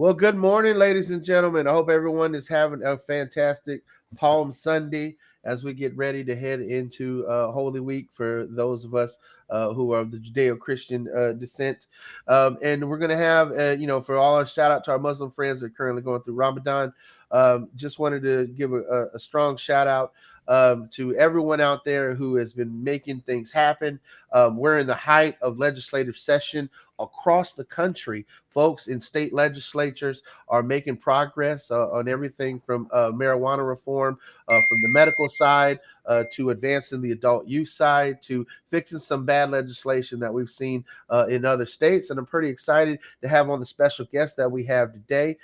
Well, good morning, ladies and gentlemen. I hope everyone is having a fantastic Palm Sunday as we get ready to head into Holy Week for those of us who are of the Judeo-Christian descent. And we're going to have, for all our shout out to our Muslim friends that are currently going through Ramadan. Just wanted to give a strong shout out to everyone out there who has been making things happen. We're in the height of legislative session across the country. Folks in state legislatures are making progress on everything from marijuana reform, from the medical side to advancing the adult use side to fixing some bad legislation that we've seen in other states. And I'm pretty excited to have on the special guest that we have today.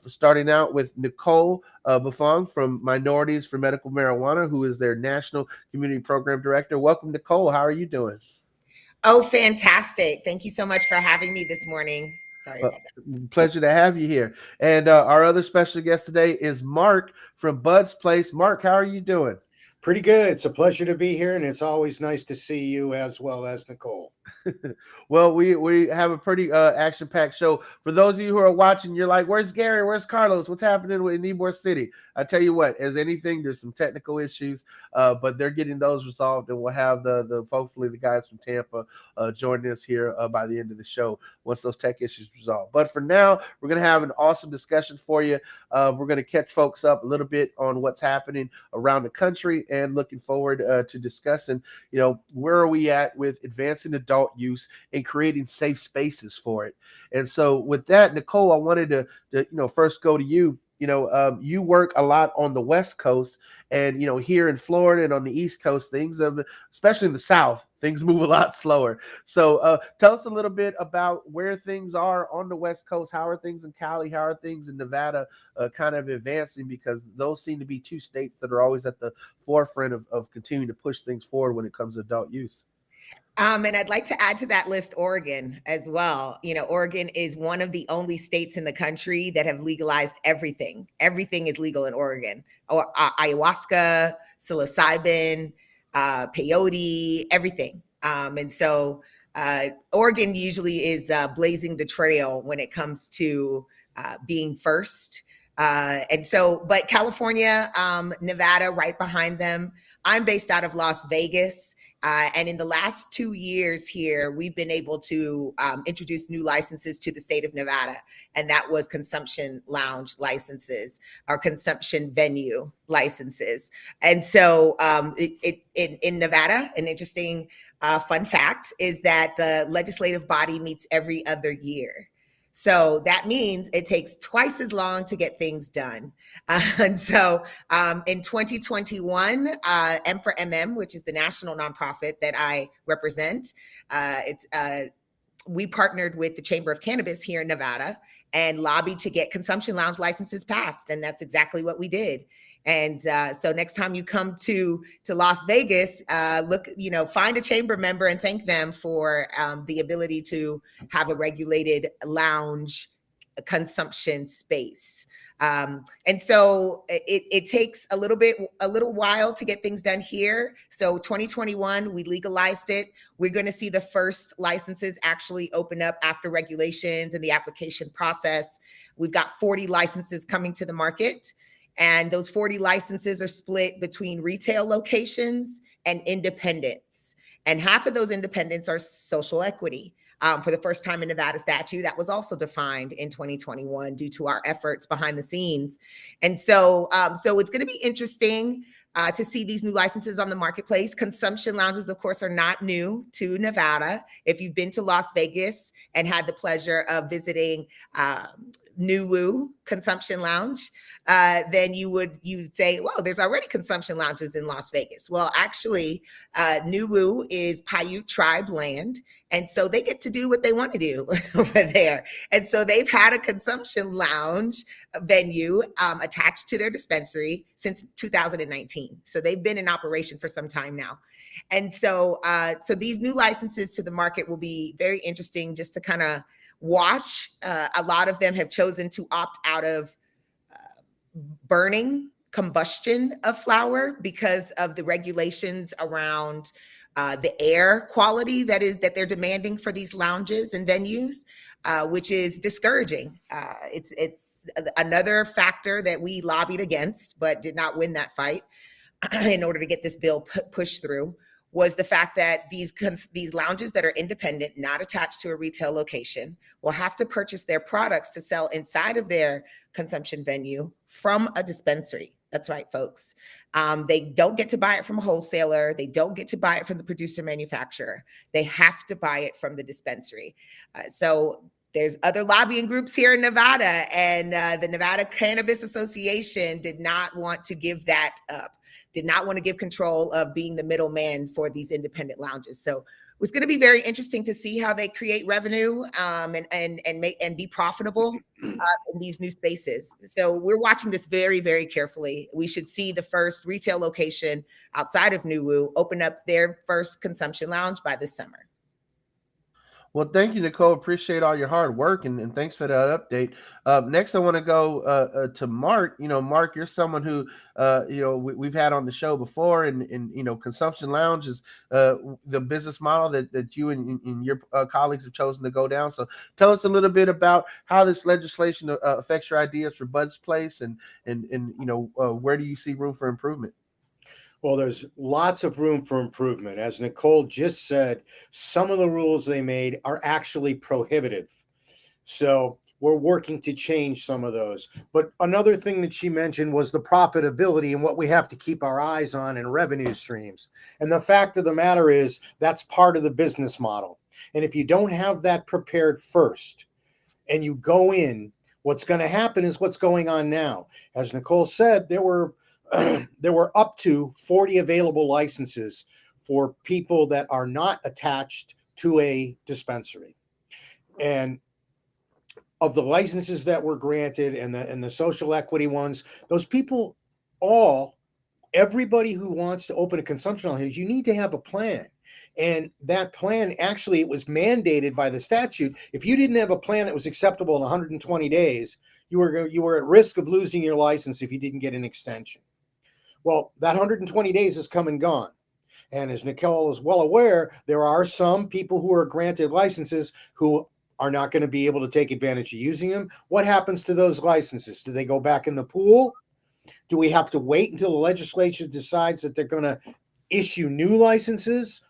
Starting out with Nicole Buffong from Minorities for Medical Marijuana, who is their National Community Program Director. Welcome, Nicole. How are you doing? Oh, fantastic. Thank you so much for having me this morning. Sorry about that. Pleasure to have you here. And our other special guest today is Mark from Bud's Place. Mark, how are you doing? Pretty good. It's a pleasure to be here, and it's always nice to see you as well as Nicole. Well, we have a pretty action-packed show. For those of you who are watching, you're like, where's Gary? Where's Carlos? What's happening in Ybor City? I tell you what, as anything, there's some technical issues, but they're getting those resolved, and we'll have the hopefully the guys from Tampa joining us here by the end of the show once those tech issues resolve. But for now, we're going to have an awesome discussion for you. We're going to catch folks up a little bit on what's happening around the country and looking forward to discussing, where are we at with advancing adult use and creating safe spaces for it. And so with that, Nicole, I wanted to first go to you. You work a lot on the West Coast, and here in Florida and on the East Coast, especially in the South, things move a lot slower. So tell us a little bit about where things are on the West Coast. How are things in Cali? How are things in Nevada kind of advancing? Because those seem to be two states that are always at the forefront of continuing to push things forward when it comes to adult use. And I'd like to add to that list Oregon as well. Oregon is one of the only states in the country that have legalized everything. Everything is legal in Oregon. Ayahuasca, psilocybin, peyote, everything. And so Oregon usually is blazing the trail when it comes to being first. But California, Nevada, right behind them. I'm based out of Las Vegas. And in the last 2 years here, we've been able to introduce new licenses to the state of Nevada, and that was consumption lounge licenses or consumption venue licenses. And so in Nevada, an interesting fun fact is that the legislative body meets every other year. So that means it takes twice as long to get things done. And so in 2021, M for MM, which is the national nonprofit that I represent, we partnered with the Chamber of Cannabis here in Nevada and lobbied to get consumption lounge licenses passed. And that's exactly what we did. And so next time you come to Las Vegas, find a chamber member and thank them for the ability to have a regulated lounge consumption space. And so it takes a little while to get things done here. So 2021, we legalized it. We're going to see the first licenses actually open up after regulations and the application process. We've got 40 licenses coming to the market. And those 40 licenses are split between retail locations and independents. And half of those independents are social equity. For the first time in Nevada statute, that was also defined in 2021 due to our efforts behind the scenes. And so it's going to be interesting to see these new licenses on the marketplace. Consumption lounges, of course, are not new to Nevada. If you've been to Las Vegas and had the pleasure of visiting Nuwu Consumption Lounge, then you'd say, well, there's already consumption lounges in Las Vegas. Well, actually, Nuwu is Paiute tribe land. And so they get to do what they want to do over there. And so they've had a consumption lounge venue attached to their dispensary since 2019. So they've been in operation for some time now. And so these new licenses to the market will be very interesting just to kind of watch. A lot of them have chosen to opt out of combustion of flower because of the regulations around the air quality that they're demanding for these lounges and venues, which is discouraging. It's another factor that we lobbied against, but did not win that fight in order to get this bill pushed through, was the fact that these lounges that are independent, not attached to a retail location, will have to purchase their products to sell inside of their consumption venue from a dispensary. That's right, folks. They don't get to buy it from a wholesaler. They don't get to buy it from the producer manufacturer. They have to buy it from the dispensary. So there's other lobbying groups here in Nevada, and the Nevada Cannabis Association did not want to give that up, did not want to give control of being the middleman for these independent lounges. So it's going to be very interesting to see how they create revenue and be profitable in these new spaces. So we're watching this very, very carefully. We should see the first retail location outside of Nuwu open up their first consumption lounge by this summer. Well, thank you, Nicole. Appreciate all your hard work, and thanks for that update. Next, I want to go to Mark. Mark, you're someone who we've had on the show before, and Consumption Lounge is the business model that you and your colleagues have chosen to go down. So tell us a little bit about how this legislation affects your ideas for Bud's Place, and where do you see room for improvement? Well, there's lots of room for improvement. As Nicole just said, some of the rules they made are actually prohibitive. So we're working to change some of those. But another thing that she mentioned was the profitability and what we have to keep our eyes on in revenue streams. And the fact of the matter is that's part of the business model. And if you don't have that prepared first and you go in, what's going to happen is what's going on now. As Nicole said, there were up to 40 available licenses for people that are not attached to a dispensary. And of the licenses that were granted and the social equity ones, those people everybody who wants to open a consumption lounge, you need to have a plan. And that plan, actually, it was mandated by the statute. If you didn't have a plan that was acceptable in 120 days, you were at risk of losing your license if you didn't get an extension. Well, that 120 days has come and gone. And as Nicole is well aware, there are some people who are granted licenses who are not going to be able to take advantage of using them. What happens to those licenses? Do they go back in the pool? Do we have to wait until the legislature decides that they're going to issue new licenses?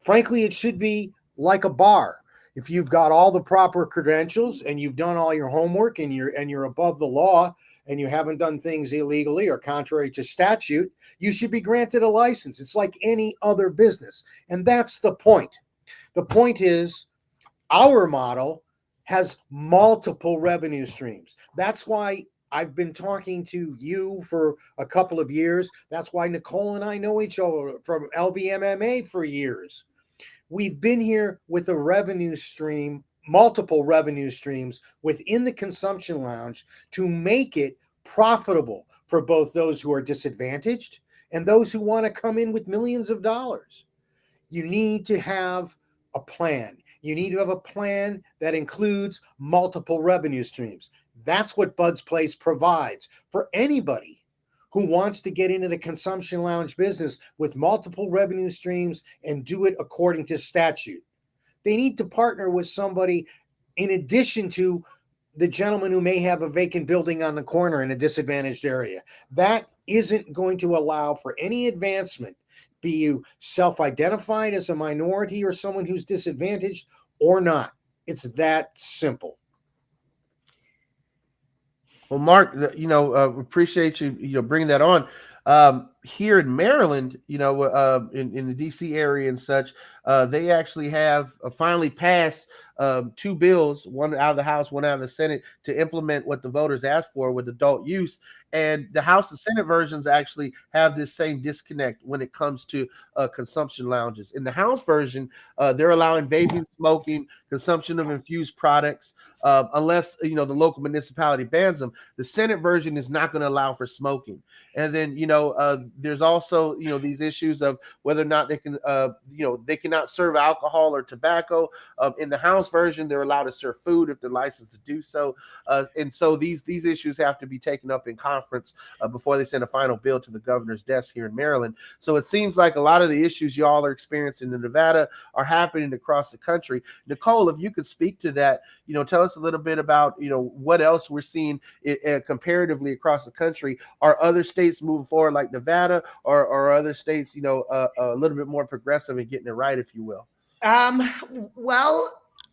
Frankly, it should be like a bar. If you've got all the proper credentials and you've done all your homework and you're above the law, and you haven't done things illegally or contrary to statute, you should be granted a license. It's like any other business. And that's the point. The point is our model has multiple revenue streams. That's why I've been talking to you for a couple of years. That's why Nicole and I know each other from LVMMA for years. We've been here with a revenue stream, multiple revenue streams within the consumption lounge to make it profitable for both those who are disadvantaged and those who want to come in with millions of dollars. You need to have a plan. You need to have a plan that includes multiple revenue streams. That's what Bud's Place provides for anybody who wants to get into the consumption lounge business with multiple revenue streams and do it according to statute. They need to partner with somebody in addition to the gentleman who may have a vacant building on the corner in a disadvantaged area. That isn't going to allow for any advancement, be you self-identified as a minority or someone who's disadvantaged or not. It's that simple. Well, Mark, appreciate you bringing that on. Here in Maryland, in the DC area and such, they actually have finally passed two bills, one out of the House, one out of the Senate, to implement what the voters asked for with adult use. And the House and Senate versions actually have this same disconnect when it comes to consumption lounges. In the House version, they're allowing vaping, smoking, consumption of infused products, unless the local municipality bans them. The Senate version is not going to allow for smoking. And then there's also, these issues of whether or not they can, they cannot serve alcohol or tobacco. In the House version, they're allowed to serve food if they're licensed to do so. And so these issues have to be taken up in conference before they send a final bill to the governor's desk here in Maryland. So it seems like a lot of the issues y'all are experiencing in Nevada are happening across the country. Nicole, if you could speak to that, tell us a little bit about, what else we're seeing comparatively across the country. Are other states moving forward like Nevada, or are other states, a little bit more progressive in getting it right, if you will? Well,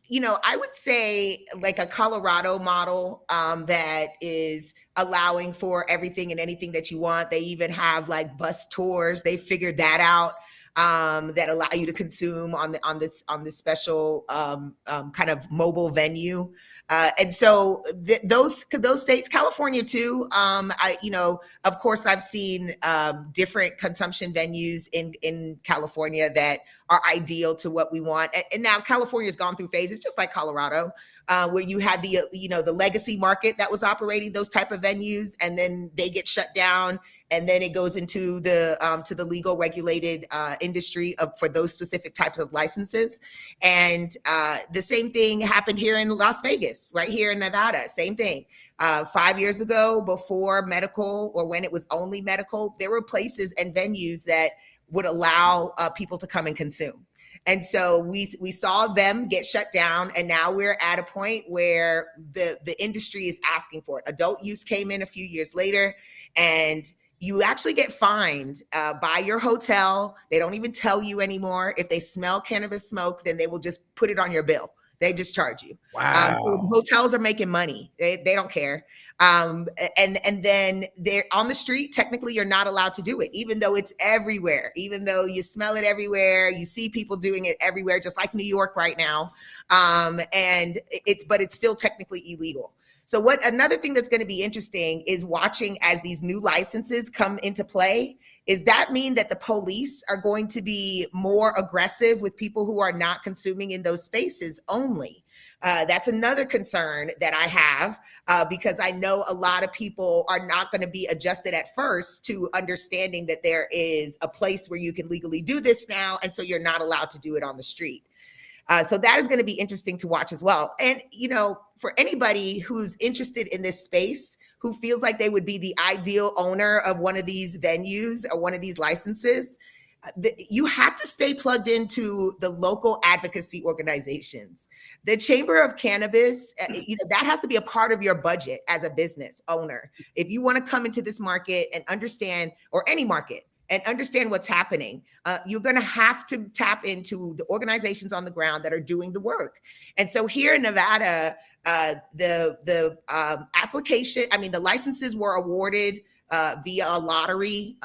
I would say like a Colorado model that is allowing for everything and anything that you want. They even have like bus tours. They figured that out. That allow you to consume on this special kind of mobile venue, and so those states, California too. Of course, I've seen different consumption venues in California that are ideal to what we want. And now California's gone through phases, just like Colorado, where you had the legacy market that was operating those type of venues, and then they get shut down. And then it goes into to the legal regulated industry for those specific types of licenses. And the same thing happened here in Las Vegas, right here in Nevada, same thing. 5 years ago, before medical, or when it was only medical, there were places and venues that would allow people to come and consume. And so we saw them get shut down, and now we're at a point where the industry is asking for it. Adult use came in a few years later, and you actually get fined by your hotel. They don't even tell you anymore. If they smell cannabis smoke, then they will just put it on your bill. They just charge you. Wow. Hotels are making money. They don't care. And then they're on the street. Technically, you're not allowed to do it, even though it's everywhere, even though you smell it everywhere. You see people doing it everywhere, just like New York right now. But it's still technically illegal. So another thing that's going to be interesting is watching as these new licenses come into play. Is that mean that the police are going to be more aggressive with people who are not consuming in those spaces only? That's another concern that I have, because I know a lot of people are not going to be adjusted at first to understanding that there is a place where you can legally do this now, and so you're not allowed to do it on the street. So that is going to be interesting to watch as well. And, for anybody who's interested in this space, who feels like they would be the ideal owner of one of these venues or one of these licenses, you have to stay plugged into the local advocacy organizations. The Chamber of Cannabis, that has to be a part of your budget as a business owner. If you want to come into this market and understand, or any market, and understand what's happening, you're going to have to tap into the organizations on the ground that are doing the work. And so here in Nevada, the licenses were awarded via a lottery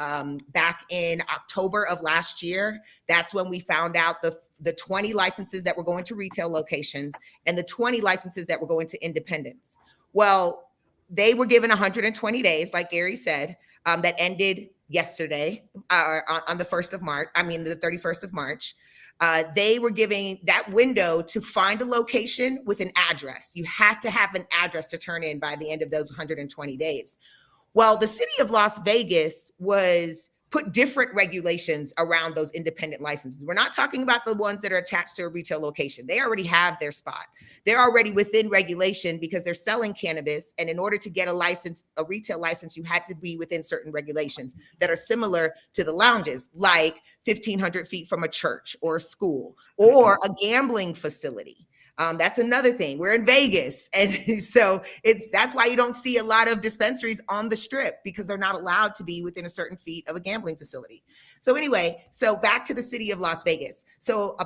back in October of last year. That's when we found out the 20 licenses that were going to retail locations and the 20 licenses that were going to independents. Well, they were given 120 days, like Gary said, that ended yesterday on the 31st of March. They were giving that window to find a location with an address. You had to have an address to turn in by the end of those 120 days. Well, the city of Las Vegas put different regulations around those independent licenses. We're not talking about the ones that are attached to a retail location. They already have their spot. They're already within regulation because they're selling cannabis. And in order to get a retail license, you had to be within certain regulations that are similar to the lounges, like 1,500 feet from a church or a school or a gambling facility. That's another thing. We're in Vegas. And so that's why you don't see a lot of dispensaries on the strip, because they're not allowed to be within a certain feet of a gambling facility. So anyway, back to the city of Las Vegas. So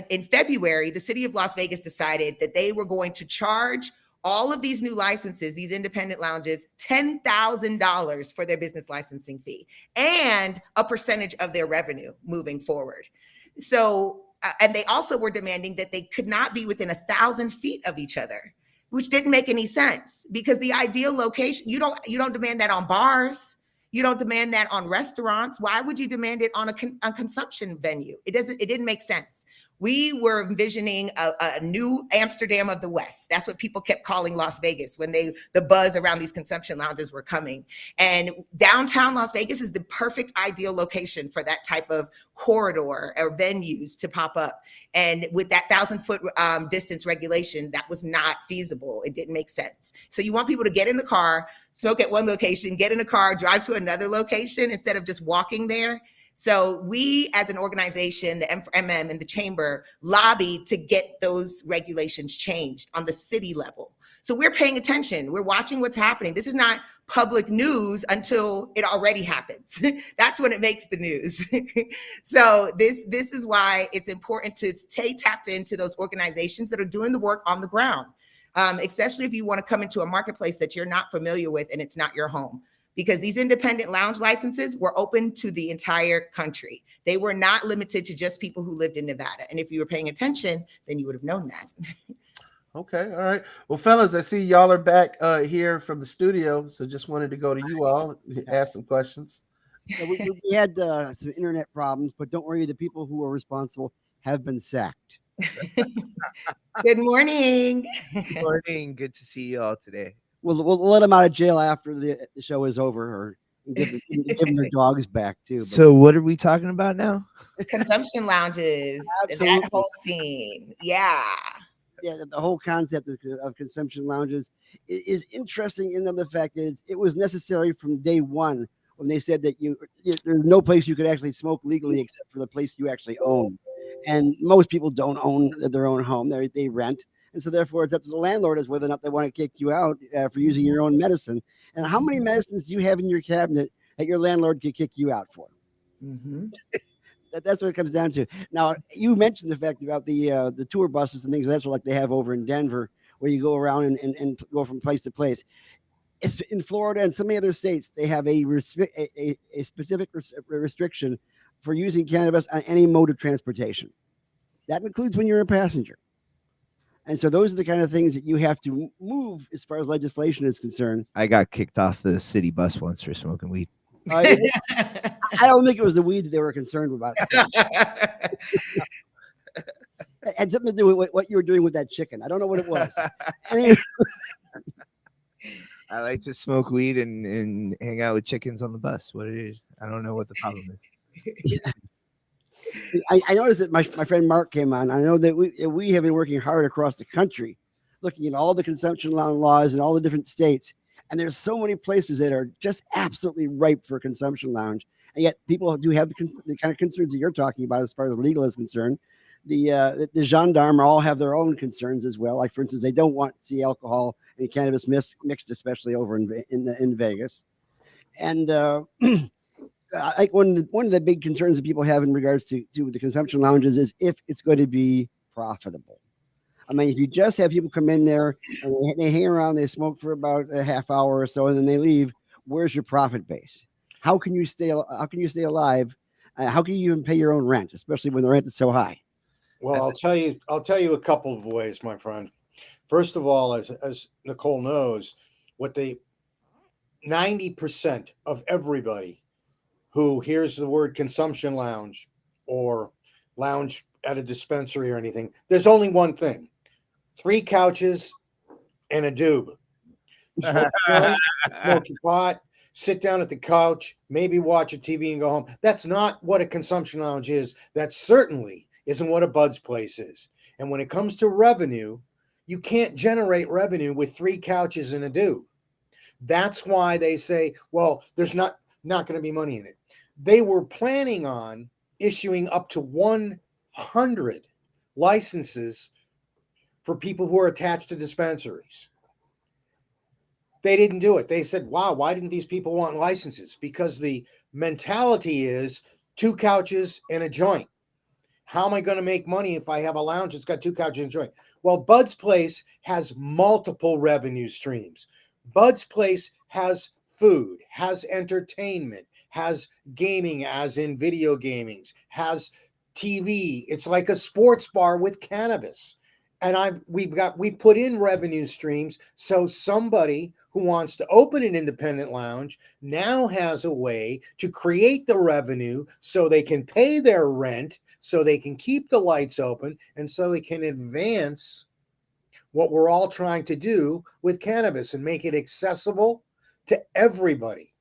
in February, the city of Las Vegas decided that they were going to charge all of these new licenses, these independent lounges, $10,000 for their business licensing fee and a percentage of their revenue moving forward. So, and they also were demanding that they could not be within 1,000 feet of each other, which didn't make any sense, because the ideal location, you don't demand that on bars. You don't demand that on restaurants. Why would you demand it on a consumption venue? It didn't make sense. We were envisioning a new Amsterdam of the West. That's what people kept calling Las Vegas when the buzz around these consumption lounges were coming. And downtown Las Vegas is the perfect ideal location for that type of corridor or venues to pop up. And with that 1,000-foot distance regulation, that was not feasible. It didn't make sense. So you want people to get in the car, smoke at one location, get in a car, drive to another location instead of just walking there. So we, as an organization, the MM and the chamber, lobbied to get those regulations changed on the city level. So we're paying attention. We're watching what's happening. This is not public news until it already happens. That's when it makes the news. So this is why it's important to stay tapped into those organizations that are doing the work on the ground, especially if you want to come into a marketplace that you're not familiar with and it's not your home. Because these independent lounge licenses were open to the entire country. They were not limited to just people who lived in Nevada. And if you were paying attention, then you would have known that. Okay, all right. Well, fellas, I see y'all are back here from the studio, so just wanted to go to you all, ask some questions. Yeah, we had some internet problems, but don't worry, the people who are responsible have been sacked. Good morning. Good morning. Good to see you all today. We'll let them out of jail after the show is over, or give them their dogs back too. But So what are we talking about now? Consumption lounges, Absolutely. that whole scene. Yeah. yeah, the whole concept of consumption lounges is interesting in the fact that it was necessary from day one when they said that there's no place you could actually smoke legally except for the place you actually own. And most people don't own their own home; they rent. And so, therefore, it's up to the landlord as whether or not they want to kick you out for using your own medicine. And how many medicines do you have in your cabinet that your landlord could kick you out for? Mm-hmm. That's what it comes down to. Now, you mentioned the fact about the tour buses and things. That's what like they have over in Denver, where you go around and go from place to place. It's in Florida and so many other states. They have a specific restriction for using cannabis on any mode of transportation. That includes when you're a passenger. And so those are the kind of things that you have to move as far as legislation is concerned. I got kicked off the city bus once for smoking weed. I don't think it was the weed that they were concerned about. It had something to do with what you were doing with that chicken. I don't know what it was. Anyway, I like to smoke weed and hang out with chickens on the bus. What it is, I don't know what the problem is. I noticed that my friend Mark came on. I know that we have been working hard across the country, looking at all the consumption laws in all the different states. And there's so many places that are just absolutely ripe for a consumption lounge. And yet people do have the kind of concerns that you're talking about as far as legal is concerned. The gendarme all have their own concerns as well. Like, for instance, they don't want to see alcohol and cannabis mixed, especially over in Vegas. And like one of the big concerns that people have in regards to the consumption lounges is if it's going to be profitable. I mean, if you just have people come in there and they hang around, they smoke for about a half hour or so, and then they leave, where's your profit base? How can you stay alive? How can you even pay your own rent, especially when the rent is so high? Well, I'll tell you a couple of ways, my friend. First of all, as Nicole knows, 90% of everybody who hears the word consumption lounge or lounge at a dispensary or anything, there's only one thing: 3 couches and a doob. Smoke your pot, sit down at the couch, maybe watch a TV and go home. That's not what a consumption lounge is. That certainly isn't what a Bud's place is. And when it comes to revenue, you can't generate revenue with 3 couches and a doob. That's why they say, well, there's not going to be money in it. They were planning on issuing up to 100 licenses for people who are attached to dispensaries. They didn't do it. They said, wow, why didn't these people want licenses? Because the mentality is 2 couches and a joint. How am I going to make money if I have a lounge that's got 2 couches and a joint? Well, Bud's Place has multiple revenue streams. Bud's Place has food, has entertainment, has gaming, as in video gaming, has TV. It's like a sports bar with cannabis. And we put in revenue streams, so somebody who wants to open an independent lounge now has a way to create the revenue so they can pay their rent, so they can keep the lights open, and so they can advance what we're all trying to do with cannabis and make it accessible to everybody.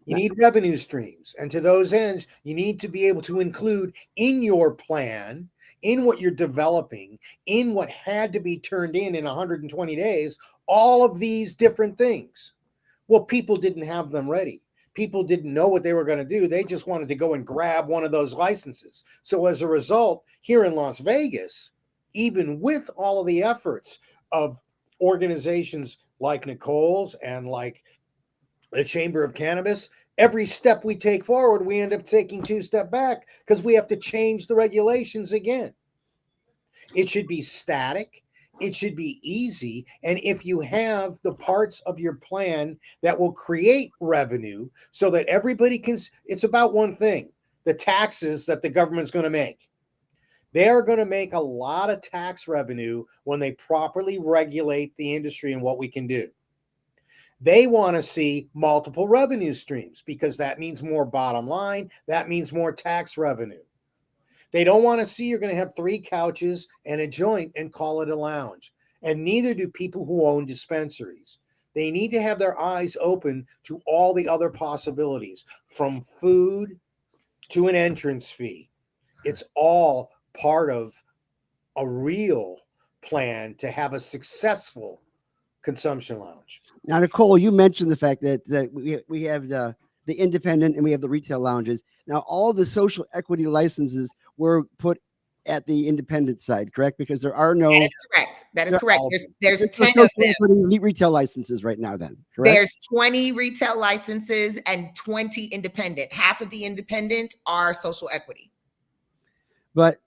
You need revenue streams. And to those ends, you need to be able to include in your plan, in what you're developing, in what had to be turned in 120 days, all of these different things. Well, people didn't have them ready. People didn't know what they were going to do. They just wanted to go and grab one of those licenses. So as a result, here in Las Vegas, even with all of the efforts of organizations like Nicole's and like the Chamber of Cannabis, every step we take forward, we end up taking 2 steps back because we have to change the regulations again. It should be static. It should be easy. And if you have the parts of your plan that will create revenue so that everybody can, it's about one thing, the taxes that the government's going to make. They are going to make a lot of tax revenue when they properly regulate the industry and what we can do. They want to see multiple revenue streams because that means more bottom line. That means more tax revenue. They don't want to see you're going to have 3 couches and a joint and call it a lounge. And neither do people who own dispensaries. They need to have their eyes open to all the other possibilities, from food to an entrance fee. It's all part of a real plan to have a successful consumption lounge. Now, Nicole, you mentioned the fact that we have the independent and we have the retail lounges. Now, all the social equity licenses were put at the independent side, correct? Because there are no. That is correct. That is correct. There's 10 no of them. Retail licenses right now. Then correct? There's 20 retail licenses and 20 independent. Half of the independent are social equity. But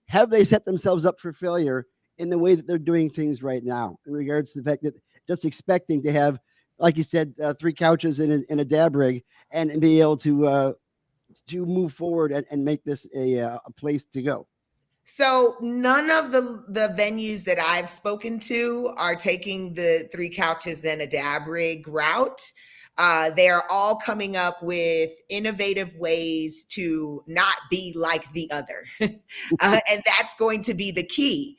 have they set themselves up for failure in the way that they're doing things right now, in regards to the fact that just expecting to have, like you said, 3 couches in a dab rig and be able to move forward and make this a place to go? So none of the venues that I've spoken to are taking the 3 couches and a dab rig route. They are all coming up with innovative ways to not be like the other. And that's going to be the key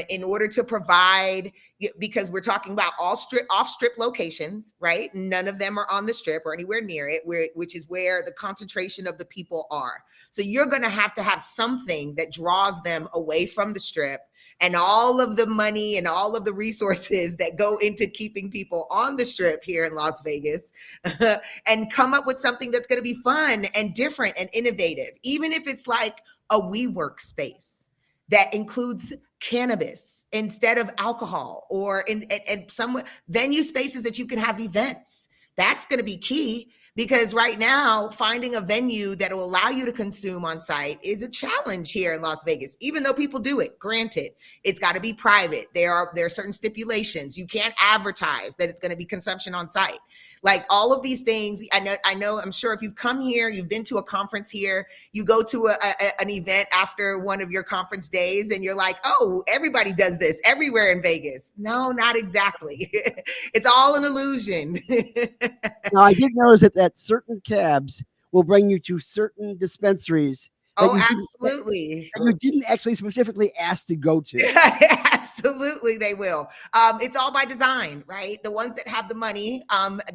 in order to provide, because we're talking about all off-strip locations, right? None of them are on the strip or anywhere near it, which is where the concentration of the people are. So you're going to have something that draws them away from the strip and all of the money and all of the resources that go into keeping people on the strip here in Las Vegas, and come up with something that's going to be fun and different and innovative, even if it's like a WeWork space that includes cannabis instead of alcohol, or in some venue spaces that you can have events. That's going to be key. Because right now, finding a venue that will allow you to consume on site is a challenge here in Las Vegas, even though people do it. Granted, it's got to be private. There are certain stipulations. You can't advertise that it's going to be consumption on site. Like all of these things, I know, I'm sure if you've come here, you've been to a conference here, you go to an event after one of your conference days and you're like, oh, everybody does this everywhere in Vegas. No, not exactly. It's all an illusion. Now, I did notice that certain cabs will bring you to certain dispensaries. Oh, absolutely. And you didn't actually specifically ask to go to. Absolutely, they will. It's all by design, right? The ones that have the money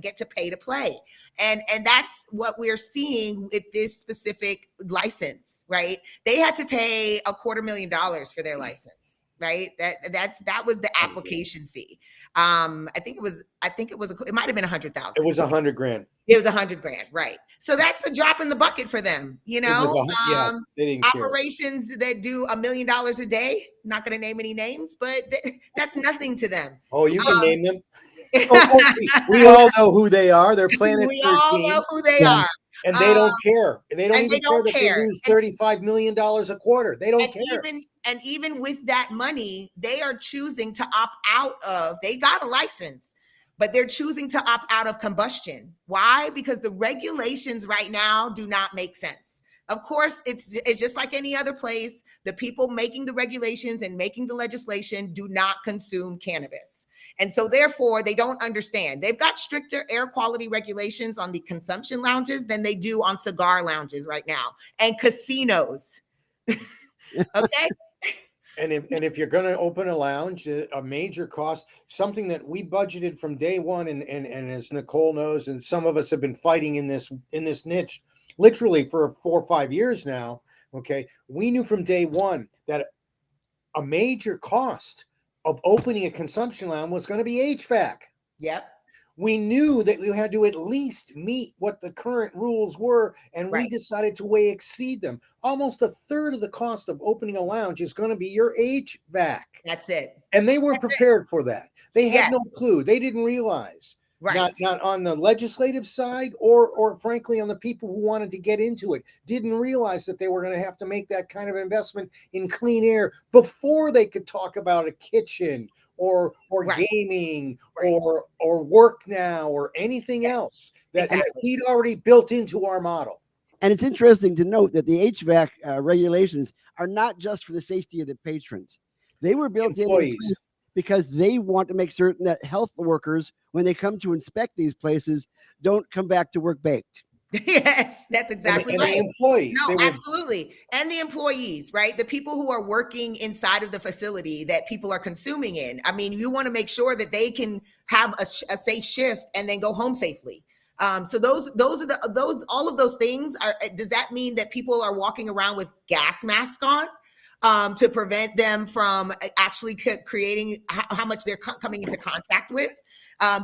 get to pay to play. And that's what we're seeing with this specific license, right? They had to pay $250,000 for their license, right? That was the application fee. It might have been 100,000. It was $100,000. It was $100,000, right? So that's a drop in the bucket for them, you know. They didn't operations care. That do $1 million a day. Not going to name any names, but that's nothing to them. Oh, you can name them. We all know who they are. They're Planet 13. We all know who they are. And they don't care. They don't even care that they lose $35 million a quarter. They don't care. Even with that money, they are choosing to opt out of, they got a license, but they're choosing to opt out of combustion. Why? Because the regulations right now do not make sense. Of course, it's just like any other place. The people making the regulations and making the legislation do not consume cannabis. And so therefore, they don't understand. They've got stricter air quality regulations on the consumption lounges than they do on cigar lounges right now and casinos. Okay? And if you're going to open a lounge, a major cost, something that we budgeted from day one, and as Nicole knows, and some of us have been fighting in this niche literally for 4 or 5 years now. Okay, we knew from day one that a major cost of opening a consumption lounge was going to be HVAC. Yep. We knew that we had to at least meet what the current rules were, and we decided to way exceed them. Almost a third of the cost of opening a lounge is going to be your HVAC. That's it. And they weren't prepared for that. They had no Yes. clue. They didn't realize. Right. Not on the legislative side, or frankly on the people who wanted to get into it, didn't realize that they were going to have to make that kind of investment in clean air before they could talk about a kitchen or gaming or work now or anything else that he'd already built into our model. And it's interesting to note that the HVAC regulations are not just for the safety of the patrons. They were built in because they want to make certain that health workers, when they come to inspect these places, don't come back to work baked. Yes, that's exactly right. And the employees. No, absolutely. And the employees, right? The people who are working inside of the facility that people are consuming in. I mean, you want to make sure that they can have a safe shift and then go home safely. So those are all of those things are. Does that mean that people are walking around with gas masks on to prevent them from actually creating how much they're coming into contact with?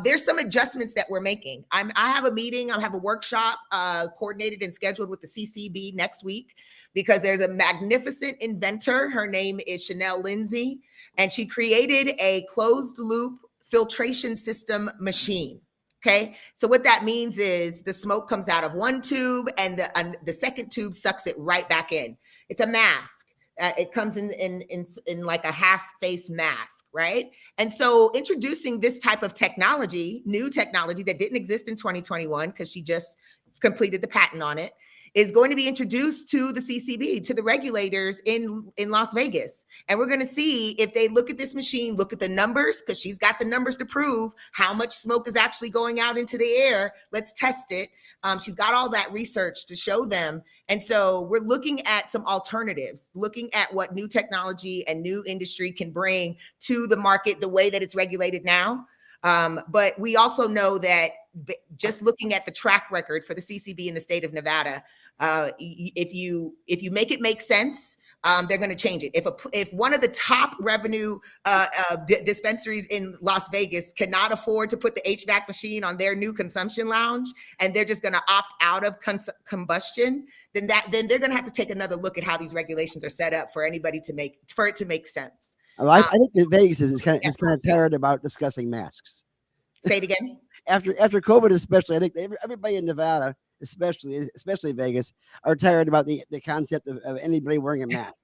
There's some adjustments that we're making. I have a meeting, I have a workshop coordinated and scheduled with the CCB next week because there's a magnificent inventor. Her name is Chanel Lindsay, and she created a closed loop filtration system machine. Okay, so what that means is the smoke comes out of one tube and the second tube sucks it right back in. It's a mask. It comes in like a half face mask, right? And so introducing this type of technology, new technology that didn't exist in 2021 because she just completed the patent on it, is going to be introduced to the CCB, to the regulators in Las Vegas. And we're going to see if they look at this machine, look at the numbers, because she's got the numbers to prove how much smoke is actually going out into the air. Let's test it. She's got all that research to show them. And so we're looking at some alternatives, looking at what new technology and new industry can bring to the market the way that it's regulated now. But we also know that just looking at the track record for the CCB in the state of Nevada, if you make it make sense, they're going to change it. If one of the top revenue dispensaries in Las Vegas cannot afford to put the HVAC machine on their new consumption lounge, and they're just going to opt out of combustion, then they're going to have to take another look at how these regulations are set up for anybody to make sense. I think that Vegas is kind of tired about discussing masks. Say it again. After COVID, especially, I think everybody in Nevada, especially Vegas, are tired about the concept of anybody wearing a mask.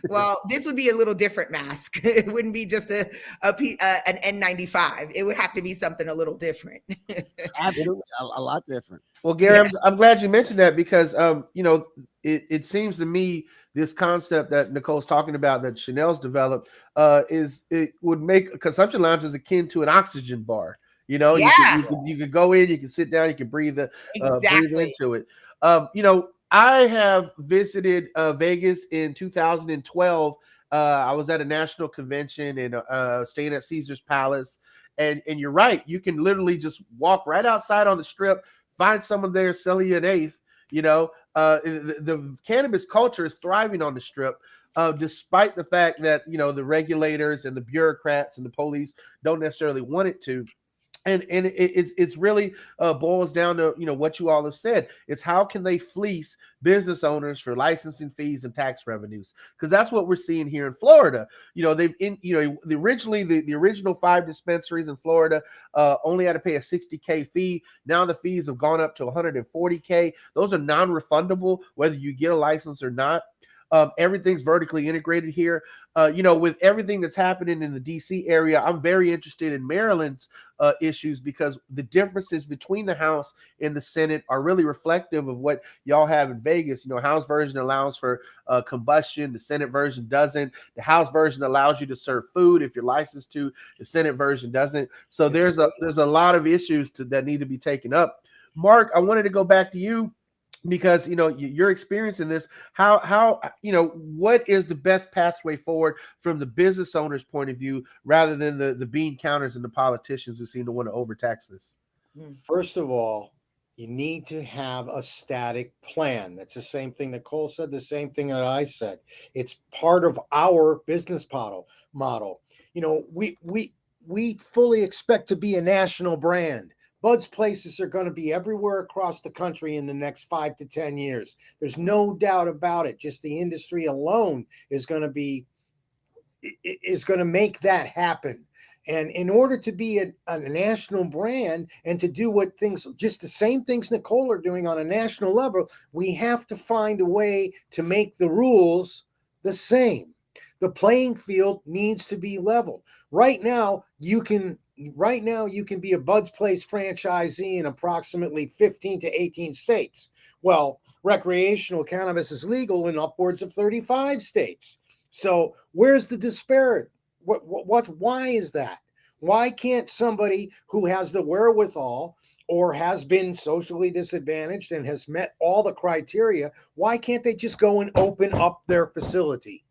Well, this would be a little different mask. It wouldn't be just an N95. It would have to be something a little different. Absolutely, a lot different. Well, Gary, I'm glad you mentioned that because it seems to me this concept that Nicole's talking about that Chanel's developed it would make consumption lounges akin to an oxygen bar. You could go in, you can sit down, you can breathe into it. I have visited Vegas in 2012. I was at a national convention and staying at Caesar's Palace. And you're right, you can literally just walk right outside on the strip, find someone there selling you an eighth. The cannabis culture is thriving on the strip, despite the fact that, the regulators and the bureaucrats and the police don't necessarily want it to. And it's really boils down to what you all have said. It's how can they fleece business owners for licensing fees and tax revenues, because that's what we're seeing here in Florida. The original 5 dispensaries in Florida only had to pay a $60K fee. Now the fees have gone up to $140K. Those are non-refundable whether you get a license or not. Everything's vertically integrated here. With everything that's happening in the DC area, I'm very interested in Maryland's issues, because the differences between the House and the Senate are really reflective of what y'all have in Vegas. House version allows for combustion, the Senate version doesn't. The House version allows you to serve food if you're licensed to. The Senate version doesn't. So there's a lot of issues that need to be taken up. Mark, I wanted to go back to you, because you're experiencing this. How what is the best pathway forward from the business owner's point of view, rather than the bean counters and the politicians who seem to want to overtax this? First of all, you need to have a static plan. That's the same thing Nicole said, the same thing that I said. It's part of our business model. We fully expect to be a national brand. Bud's places are going to be everywhere across the country in the next 5 to 10 years. There's no doubt about it. Just the industry alone is going to make that happen. And in order to be a national brand and to do just the same things Nicole are doing on a national level, we have to find a way to make the rules the same. The playing field needs to be leveled. Right now, you can be a Bud's Place franchisee in approximately 15 to 18 states. Well, recreational cannabis is legal in upwards of 35 states. So where's the disparity? Why is that? Why can't somebody who has the wherewithal or has been socially disadvantaged and has met all the criteria, why can't they just go and open up their facility?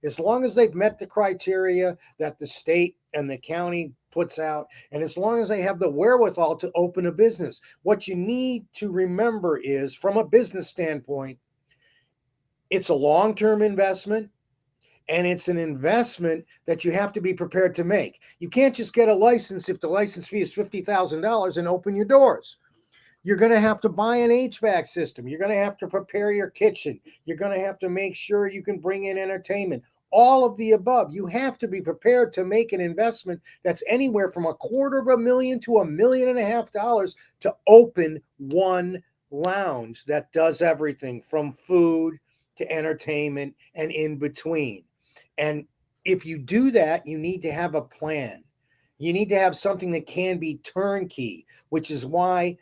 As long as they've met the criteria that the state and the county puts out, and as long as they have the wherewithal to open a business, what you need to remember is, from a business standpoint, it's a long-term investment, and it's an investment that you have to be prepared to make. You can't just get a license if the license fee is $50,000 and open your doors. You're going to have to buy an HVAC system. You're going to have to prepare your kitchen. You're going to have to make sure you can bring in entertainment. All of the above. You have to be prepared to make an investment that's anywhere from $250,000 to $1.5 million to open one lounge that does everything from food to entertainment and in between. And if you do that, you need to have a plan. You need to have something that can be turnkey, which is why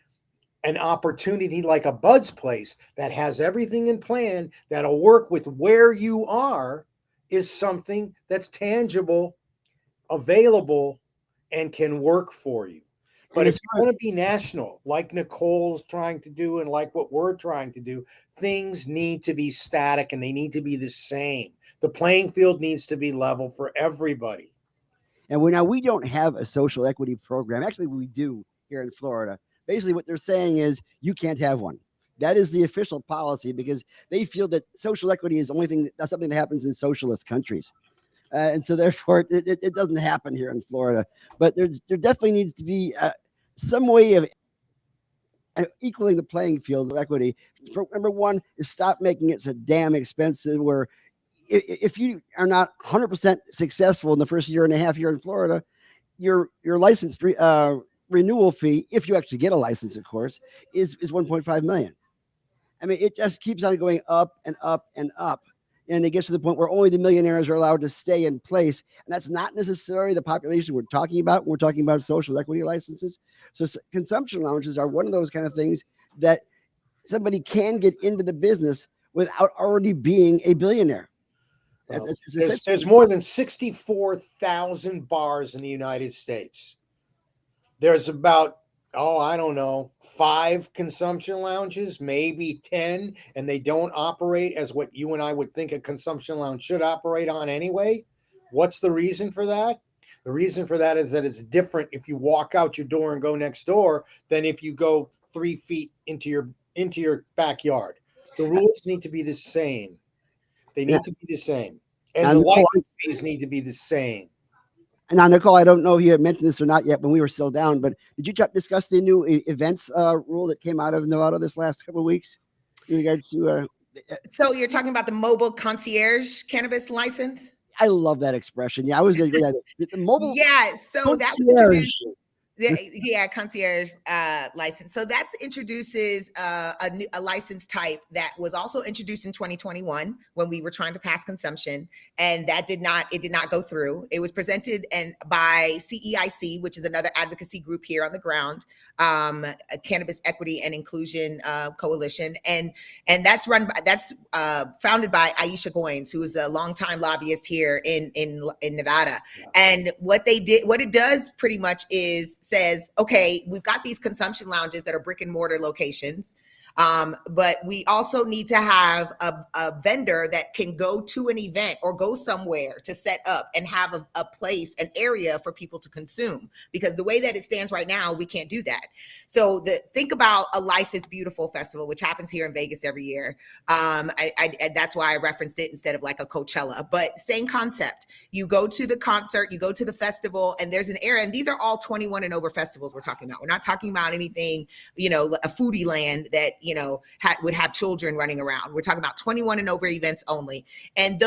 an opportunity like a Bud's Place that has everything in plan that'll work with where you are is something that's tangible, available, and can work for you. But if you want to be national, like Nicole's trying to do and like what we're trying to do, things need to be static and they need to be the same. The playing field needs to be level for everybody. And we don't have a social equity program. Actually, we do here in Florida. Basically, what they're saying is you can't have one. That is the official policy, because they feel that social equity is the only that's something that happens in socialist countries. And so therefore it doesn't happen here in Florida, but there definitely needs to be some way of equaling the playing field of equity. Number one is stop making it so damn expensive, where if you are not 100% successful in the first year and a half here in Florida, your license renewal fee, if you actually get a license, of course, is $1.5 million. I mean, it just keeps on going up and up and up. And it gets to the point where only the millionaires are allowed to stay in place. And that's not necessarily the population we're talking about when we're talking about social equity licenses. So consumption lounges are one of those kind of things that somebody can get into the business without already being a billionaire. There's more than 64,000 bars in the United States. There's about, 5 consumption lounges, maybe 10, and they don't operate as what you and I would think a consumption lounge should operate on anyway. What's the reason for that? The reason for that is that it's different if you walk out your door and go next door than if you go 3 feet into your backyard. The rules need to be the same. They need to be the same. And the license fees need to be the same. And now, Nicole, I don't know if you had mentioned this or not yet when we were still down, but did you discuss the new events rule that came out of Nevada this last couple of weeks in regards to? So you're talking about the mobile concierge cannabis license? I love that expression. Yeah, I was the mobile. Yeah, so that was introduced. Yeah, concierge license. So that introduces a license type that was also introduced in 2021 when we were trying to pass consumption, and that did not go through. It was presented by CEIC, which is another advocacy group here on the ground, a Cannabis Equity and Inclusion Coalition, and that's founded by Aisha Goins, who is a longtime lobbyist here in Nevada. Yeah. And what it does pretty much is says, okay, we've got these consumption lounges that are brick and mortar locations. But we also need to have a vendor that can go to an event or go somewhere to set up and have a place, an area for people to consume. Because the way that it stands right now, we can't do that. So think about a Life is Beautiful festival, which happens here in Vegas every year. That's why I referenced it instead of like a Coachella, but same concept. You go to the concert, you go to the festival, and there's an area, and these are all 21 and over festivals we're talking about. We're not talking about anything, a foodie land that, would have children running around. We're talking about 21 and over events only. And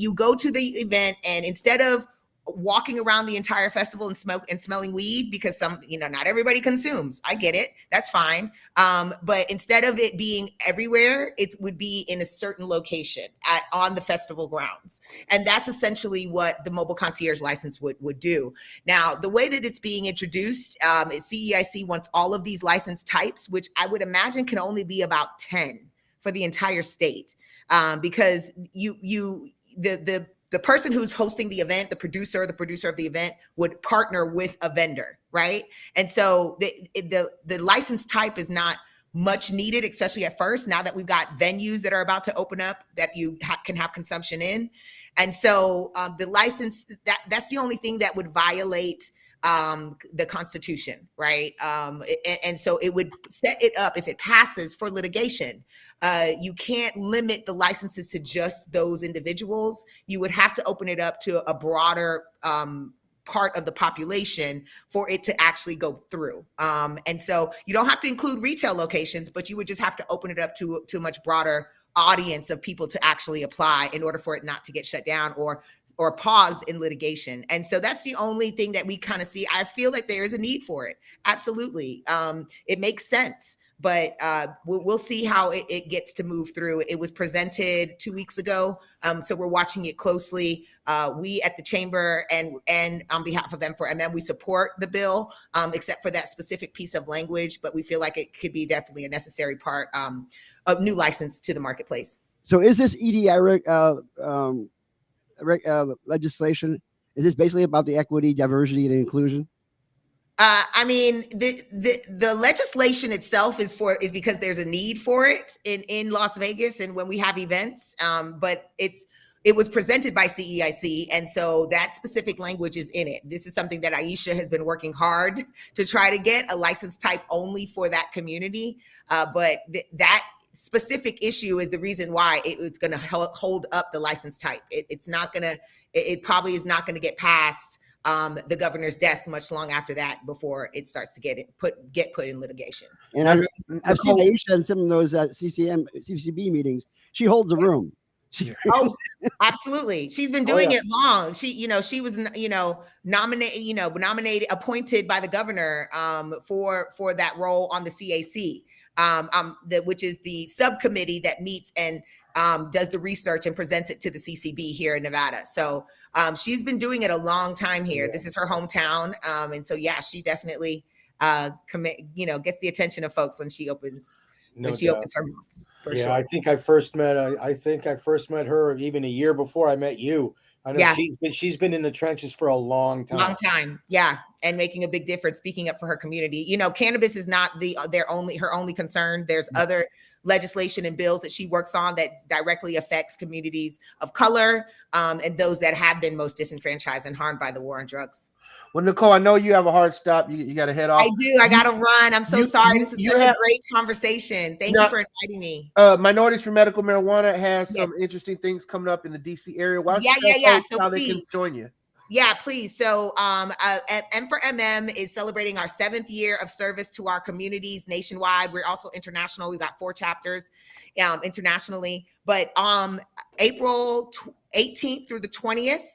you go to the event, and instead of walking around the entire festival and smelling weed, because not everybody consumes. I get it. That's fine. But instead of it being everywhere, it would be in a certain location on the festival grounds. And that's essentially what the mobile concierge license would do. Now, the way that it's being introduced, is CEIC wants all of these license types, which I would imagine can only be about 10 for the entire state. Because the person who's hosting the event, the producer of the event, would partner with a vendor, right? And so the license type is not much needed, especially at first, now that we've got venues that are about to open up that you can have consumption in. And so the license, that's the only thing that would violate the Constitution, right? And so it would set it up, if it passes, for litigation. You can't limit the licenses to just those individuals. You would have to open it up to a broader part of the population for it to actually go through. And so you don't have to include retail locations, but you would just have to open it up to a much broader audience of people to actually apply in order for it not to get shut down or paused in litigation. And so that's the only thing that we kind of see. I feel like there is a need for it. Absolutely. It makes sense, but we'll see how it gets to move through. It was presented 2 weeks ago. So we're watching it closely. We at the chamber and on behalf of M4MM, we support the bill, except for that specific piece of language, but we feel like it could be definitely a necessary part of new license to the marketplace. So is this EDI legislation, is this basically about the equity, diversity, and inclusion? I mean, the legislation itself is because there's a need for it in Las Vegas and when we have events. But it was presented by CEIC, and so that specific language is in it. This is something that Aisha has been working hard to try to get a license type only for that community. But that specific issue is the reason why it's going to hold up the license type. It probably is not going to get past the governor's desk much long after that before it starts to get put in litigation. And I've seen Aisha in some of those CCB meetings. She holds the room. Oh, absolutely. She's been doing it long. She was, nominated, appointed by the governor for that role on the CAC. Which is the subcommittee that meets and does the research and presents it to the CCB here in Nevada. So she's been doing it a long time here. Yeah. This is her hometown. And so, yeah, she definitely gets the attention of folks when she opens her mouth. Sure. I think I first met her even a year before I met you. I know she's been in the trenches for a long time. Yeah, and making a big difference, speaking up for her community. Cannabis is not her only concern. There's other legislation and bills that she works on that directly affects communities of color and those that have been most disenfranchised and harmed by the war on drugs. Well, Nicole, I know you have a hard stop. You got to head off. I do. I got to run. I'm so sorry. This is such a great conversation. Thank you for inviting me. Minorities for Medical Marijuana has some interesting things coming up in the DC area. Why don't you tell folks how they can join you? Yeah, please. So M4MM is celebrating our 7th year of service to our communities nationwide. We're also international. We've got 4 chapters internationally. But April 18th through the 20th,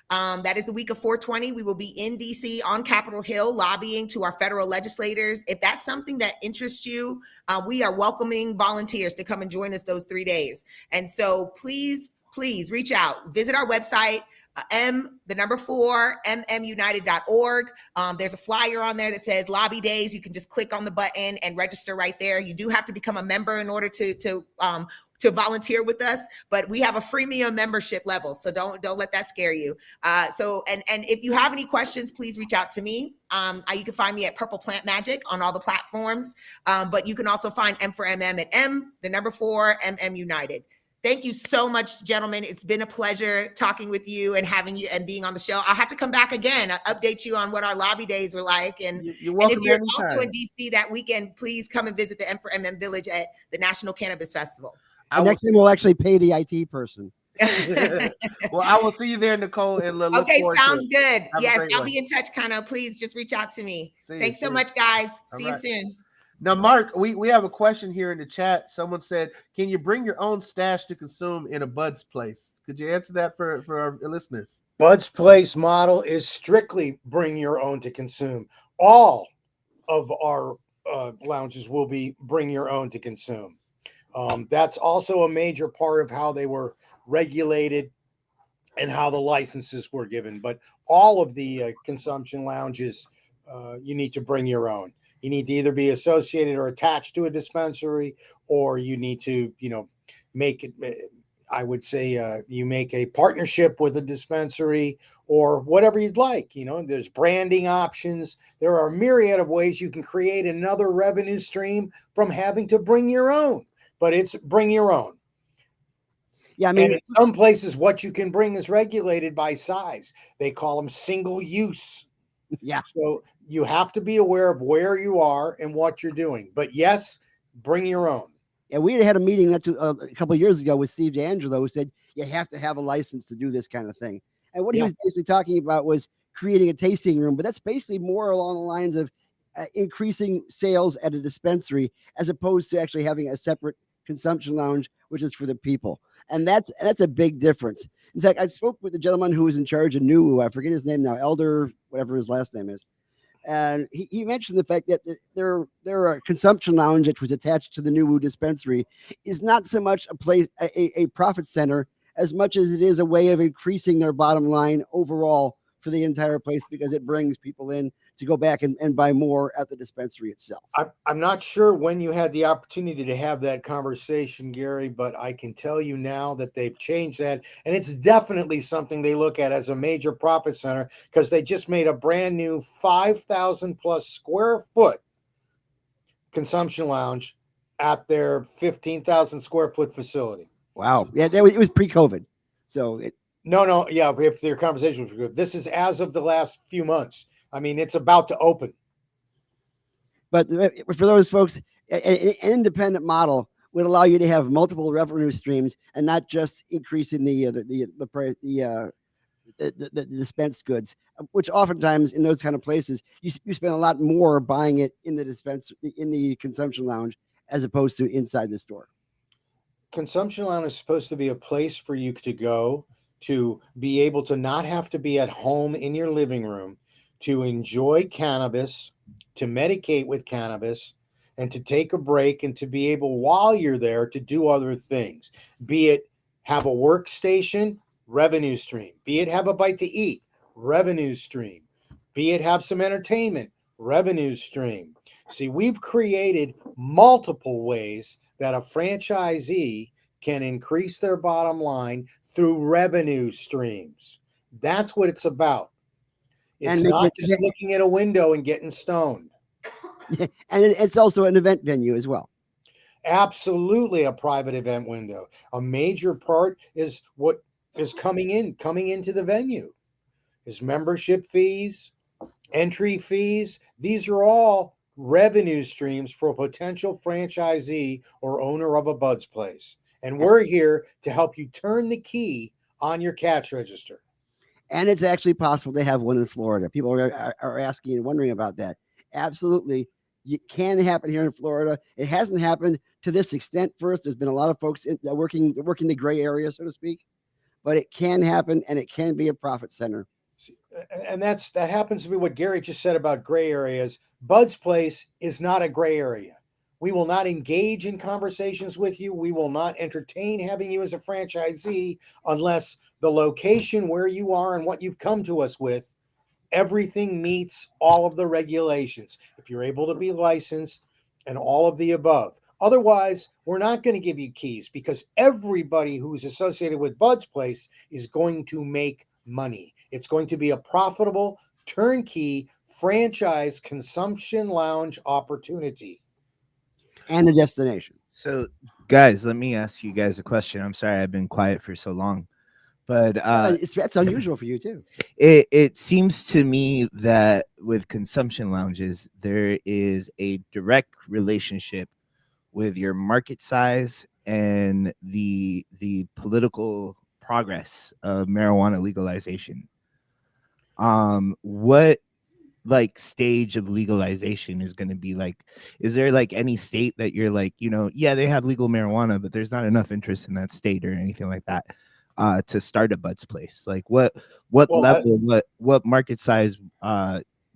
That is the week of 420. We will be in DC on Capitol Hill lobbying to our federal legislators. If that's something that interests you, we are welcoming volunteers to come and join us those 3 days. And so please reach out, visit our website, mmunited.org. There's a flyer on there that says lobby days. You can just click on the button and register right there. You do have to become a member in order to volunteer with us, but we have a freemium membership level, so don't let that scare you. And if you have any questions, please reach out to me. You can find me at Purple Plant Magic on all the platforms, but you can also find M for MM at M4 MM United. Thank you so much, gentlemen. It's been a pleasure talking with you and having you and being on the show. I'll have to come back again, update you on what our lobby days were like. And you're welcome. And if you're anytime. Also in DC that weekend, please come and visit the M for MM Village at the National Cannabis Festival. Next time we'll actually pay the IT person. Well, I will see you there, Nicole. And okay, sounds good. Have yes, I'll be in touch, Kana. Please just reach out to me. Thanks so much, guys. See you soon. Now, Mark, we have a question here in the chat. Someone said, can you bring your own stash to consume in a Bud's place? Could you answer that for our listeners? Bud's Place model is strictly bring your own to consume. All of our lounges will be bring your own to consume. That's also a major part of how they were regulated and how the licenses were given. But all of the consumption lounges, you need to bring your own. You need to either be associated or attached to a dispensary, or you need to, make it, I would say, you make a partnership with a dispensary or whatever you'd like. There's branding options. There are a myriad of ways you can create another revenue stream from having to bring your own. But it's bring your own. Yeah, I mean, and in some places, what you can bring is regulated by size. They call them single use. Yeah. So you have to be aware of where you are and what you're doing. But yes, bring your own. Yeah, we had a meeting a couple of years ago with Steve D'Angelo, who said you have to have a license to do this kind of thing. And what he was basically talking about was creating a tasting room, but that's basically more along the lines of increasing sales at a dispensary as opposed to actually having a separate consumption lounge, which is for the people. And that's a big difference. In fact, I spoke with the gentleman who was in charge of NUWU. I forget his name now, Elder, whatever his last name is. And he mentioned the fact that their consumption lounge, which was attached to the NUWU dispensary, is not so much a place, a profit center, as much as it is a way of increasing their bottom line overall for the entire place, because it brings people in to go back and buy more at the dispensary itself. I'm not sure when you had the opportunity to have that conversation, Gary, but I can tell you now that they've changed that. And it's definitely something they look at as a major profit center, because they just made a brand new 5,000 plus square foot consumption lounge at their 15,000 square foot facility. Wow. Yeah, it was pre-COVID. So No. Yeah, if their conversation was good. This is as of the last few months. I mean, it's about to open. But for those folks, an independent model would allow you to have multiple revenue streams and not just increasing the price, the dispensed goods, which oftentimes in those kind of places you spend a lot more buying it in the consumption lounge as opposed to inside the store. Consumption lounge is supposed to be a place for you to go to be able to not have to be at home in your living room, to enjoy cannabis, to medicate with cannabis, and to take a break, and to be able, while you're there, to do other things. Be it have a workstation, revenue stream. Be it have a bite to eat, revenue stream. Be it have some entertainment, revenue stream. See, we've created multiple ways that a franchisee can increase their bottom line through revenue streams. That's what it's about. It's not just looking at a window and getting stoned. And it's also an event venue as well. Absolutely a private event window. A major part is what is coming into the venue is membership fees, entry fees. These are all revenue streams for a potential franchisee or owner of a Bud's Place. And we're here to help you turn the key on your cash register. And it's actually possible to have one in Florida. People are asking and wondering about that. Absolutely. It can happen here in Florida. It hasn't happened to this extent first. There's been a lot of folks working the gray area, so to speak. but it can happen and it can be a profit center. And that happens to be what Gary just said about gray areas. Bud's Place is not a gray area. We will not engage in conversations with you. We will not entertain having you as a franchisee unless the location where you are and what you've come to us with, everything meets all of the regulations. If you're able to be licensed and all of the above. Otherwise, we're not going to give you keys because everybody who's associated with Bud's Place is going to make money. It's going to be a profitable turnkey franchise consumption lounge opportunity. And a destination. So, guys, let me ask you guys a question. I'm sorry I've been quiet for so long, but That's unusual for you too. it seems to me that with consumption lounges, there is a direct relationship with your market size and the political progress of marijuana legalization. What like stage of legalization is going to be like? Is there like any state that you're like, yeah, they have legal marijuana, but there's not enough interest in that state or anything like that to start a Bud's Place? Like what level, what market size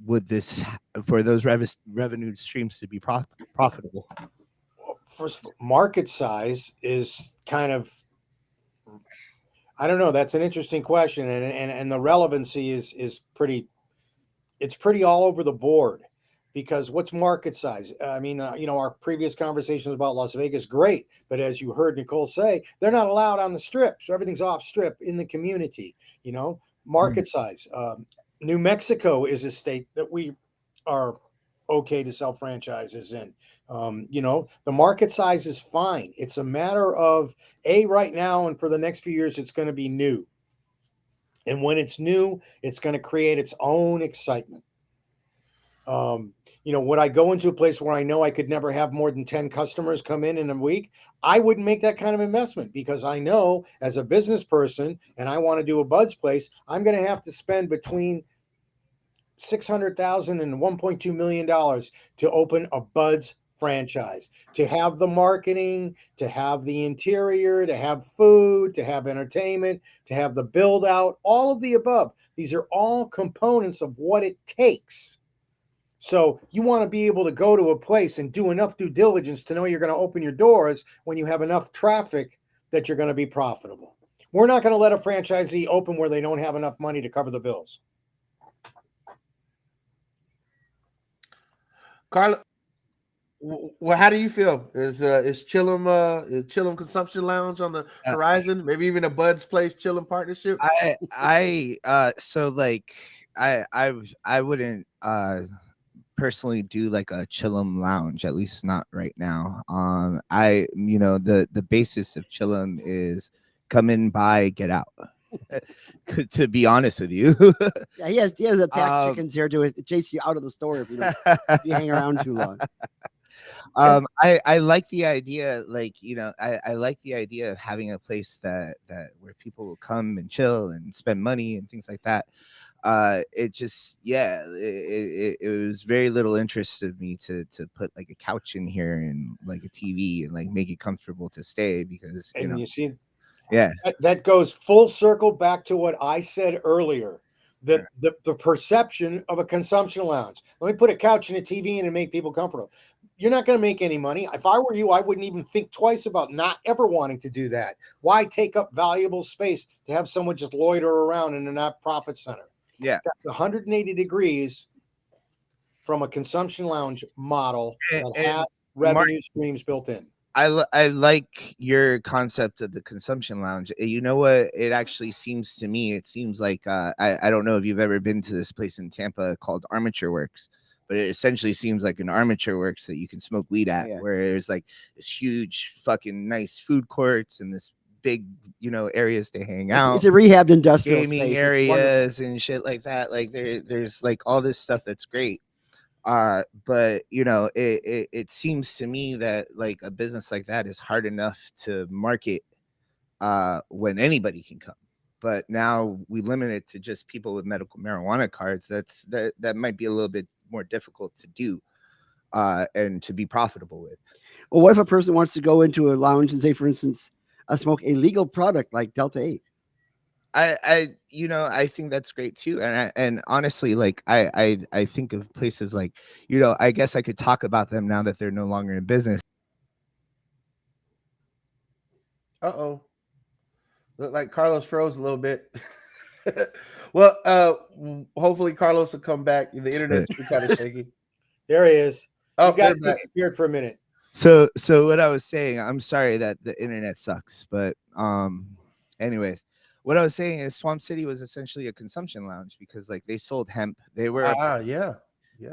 would this for those revenue streams to be profitable? First, market size is kind of, I don't know. That's an interesting question, and the relevancy is pretty. It's pretty all over the board, because what's market size? I mean, our previous conversations about Las Vegas, great, but as you heard Nicole say, they're not allowed on the strip, so everything's off strip in the community. Market size. New Mexico is a state that we are okay to sell franchises in. The market size is fine. It's a matter of right now and for the next few years, it's going to be new. And when it's new, it's going to create its own excitement. Would I go into a place where I know I could never have more than 10 customers come in a week? I wouldn't make that kind of investment, because I know as a business person and I want to do a Bud's Place, I'm going to have to spend between $600,000 and $1.2 million to open a Bud's franchise, to have the marketing, to have the interior, to have food, to have entertainment, to have the build out, all of the above. These are all components of what it takes. So you want to be able to go to a place and do enough due diligence to know you're going to open your doors when you have enough traffic that you're going to be profitable. We're not going to let a franchisee open where they don't have enough money to cover the bills. Carla, well, how do you feel? Is Chillum Consumption Lounge on the horizon? Maybe even a Bud's Place Chillum partnership? I wouldn't personally do like a Chillum lounge, at least not right now. The basis of Chillum is come in, buy, get out. To be honest with you. Yeah, he has attack chickens here to chase you out of the store if you hang around too long. I like the idea, I like the idea of having a place that where people will come and chill and spend money and things like that. It just, it was very little interest of me to put like a couch in here and like a TV and like make it comfortable to stay, because you see, yeah, that goes full circle back to what I said earlier. The perception of a consumption lounge. Let me put a couch and a TV in and make people comfortable. You're not going to make any money. If I were you, I wouldn't even think twice about not ever wanting to do that. Why take up valuable space to have someone just loiter around in a not-profit center? Yeah, that's 180 degrees from a consumption lounge model that has revenue streams built in. I like your concept of the consumption lounge. You know what? It actually seems to me, it seems like I don't know if you've ever been to this place in Tampa called Armature Works, but it essentially seems like an Armature Works that you can smoke weed at, where there's like this huge fucking nice food courts and this big, areas to hang out. It's a rehabbed industrial gaming space. areas and shit like that. Like there's like all this stuff that's great. But it seems to me that like a business like that is hard enough to market when anybody can come. But now we limit it to just people with medical marijuana cards. That might be a little bit more difficult to do and to be profitable with. Well, what if a person wants to go into a lounge and say, for instance, smoke a legal product like Delta 8? I think that's great too. And honestly, like I think of places like, I guess I could talk about them now that they're no longer in business. Uh-oh. Look like Carlos froze a little bit. Well, hopefully Carlos will come back. The internet's been kind of shaky. There he is. Oh, You guys they're back. disappeared for a minute. So what I was saying, I'm sorry that the internet sucks, but anyways, what I was saying is Swamp City was essentially a consumption lounge because like they sold hemp. They were Yeah.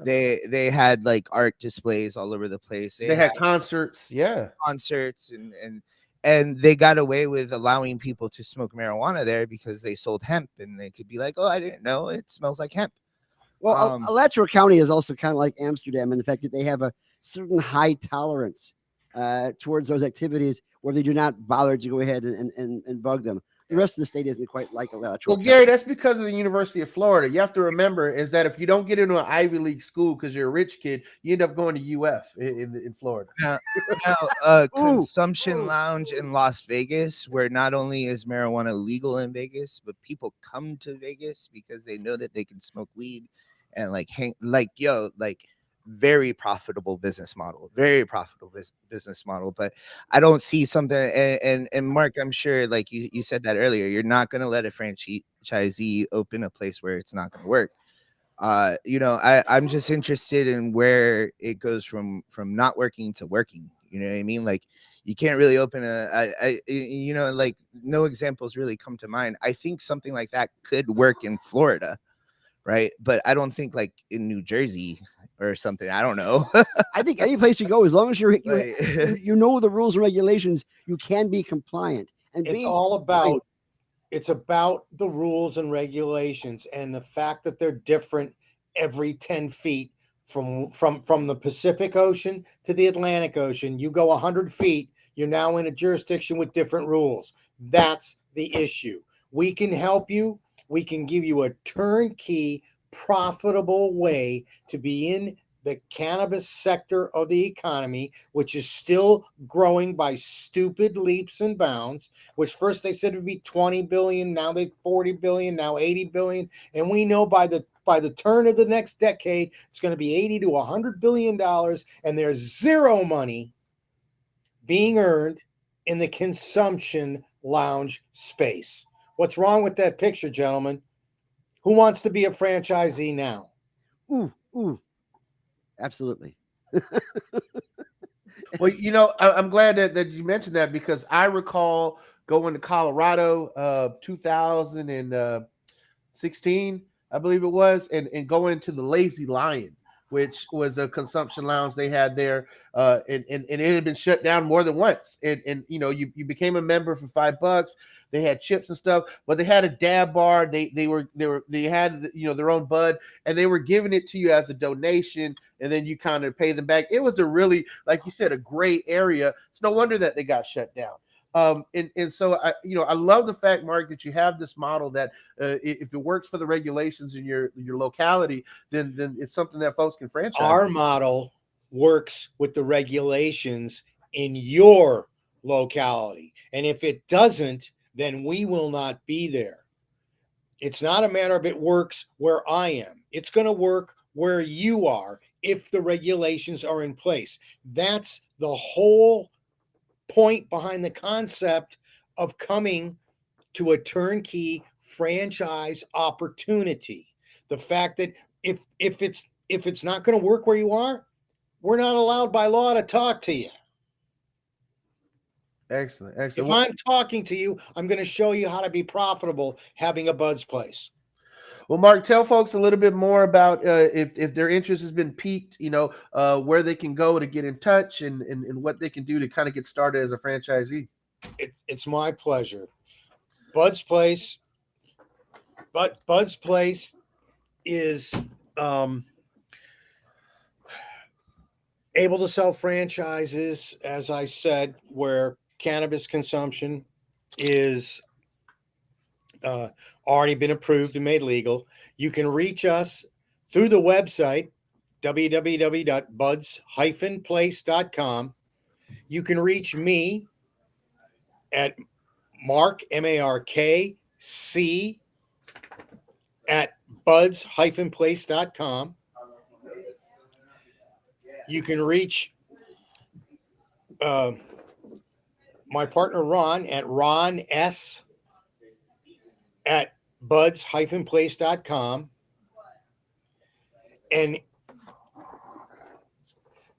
they had like art displays all over the place. They had concerts. Yeah. concerts and they got away with allowing people to smoke marijuana there because they sold hemp, and they could be like, oh, I didn't know it smells like hemp. Well, Alachua County is also kind of like Amsterdam in the fact that they have a certain high tolerance towards those activities where they do not bother to go ahead and bug them. The rest of the state isn't quite like Alachua. Well, Gary, that's because of the University of Florida. You have to remember is that if you don't get into an Ivy League school because you're a rich kid, you end up going to UF in Florida. Now, consumption lounge in Las Vegas, where not only is marijuana legal in Vegas, but people come to Vegas because they know that they can smoke weed and like very profitable business model, business model. But I don't see something, and Mark, I'm sure like you said that earlier, you're not going to let a franchisee open a place where it's not going to work. I'm just interested in where it goes from not working to working. You know what I mean? Like you can't really open like no examples really come to mind. I think something like that could work in Florida, right? But I don't think like in New Jersey or something. I don't know. I think any place you go, as long as you know the rules and regulations, you can be compliant. And it's about the rules and regulations and the fact that they're different every 10 feet from the Pacific Ocean to the Atlantic Ocean. You go 100 feet, you're now in a jurisdiction with different rules. That's the issue. We can help you. We can give you a turnkey, profitable way to be in the cannabis sector of the economy, which is still growing by stupid leaps and bounds, which first they said it would be 20 billion, now they 40 billion, now 80 billion. And we know by the turn of the next decade, it's going to be 80 to 100 billion dollars, and there's zero money being earned in the consumption lounge space. What's wrong with that picture, gentlemen? Who wants to be a franchisee now? Ooh. Absolutely. Well, I'm glad that you mentioned that because I recall going to Colorado 2016, I believe it was, and going into the Lazy Lion, which was a consumption lounge they had there, and it had been shut down more than once. And you became a member for $5. They had chips and stuff, but they had a dab bar. They had their own bud, and they were giving it to you as a donation, and then you kind of pay them back. It was a really, like you said, a great area. It's no wonder that they got shut down. And so I love the fact, Mark, that you have this model that if it works for the regulations in your locality, then it's something that folks can franchise. Our model works with the regulations in your locality, and if it doesn't, then we will not be there. It's not a matter of it works where I am. It's going to work where you are if the regulations are in place. That's the whole point behind the concept of coming to a turnkey franchise opportunity. The fact that if it's not going to work where you are, we're not allowed by law to talk to you. Excellent. If I'm talking to you, I'm going to show you how to be profitable having a Bud's place. Well, Mark, tell folks a little bit more about if their interest has been piqued, where they can go to get in touch and what they can do to kind of get started as a franchisee. It's my pleasure. Bud's Place. Bud's Place is able to sell franchises, as I said, where cannabis consumption is already been approved and made legal. You can reach us through the website, www.buds-place.com. You can reach me at Mark, MARK, c@buds-place.com. You can reach my partner Ron at ron.s@buds-place.com. And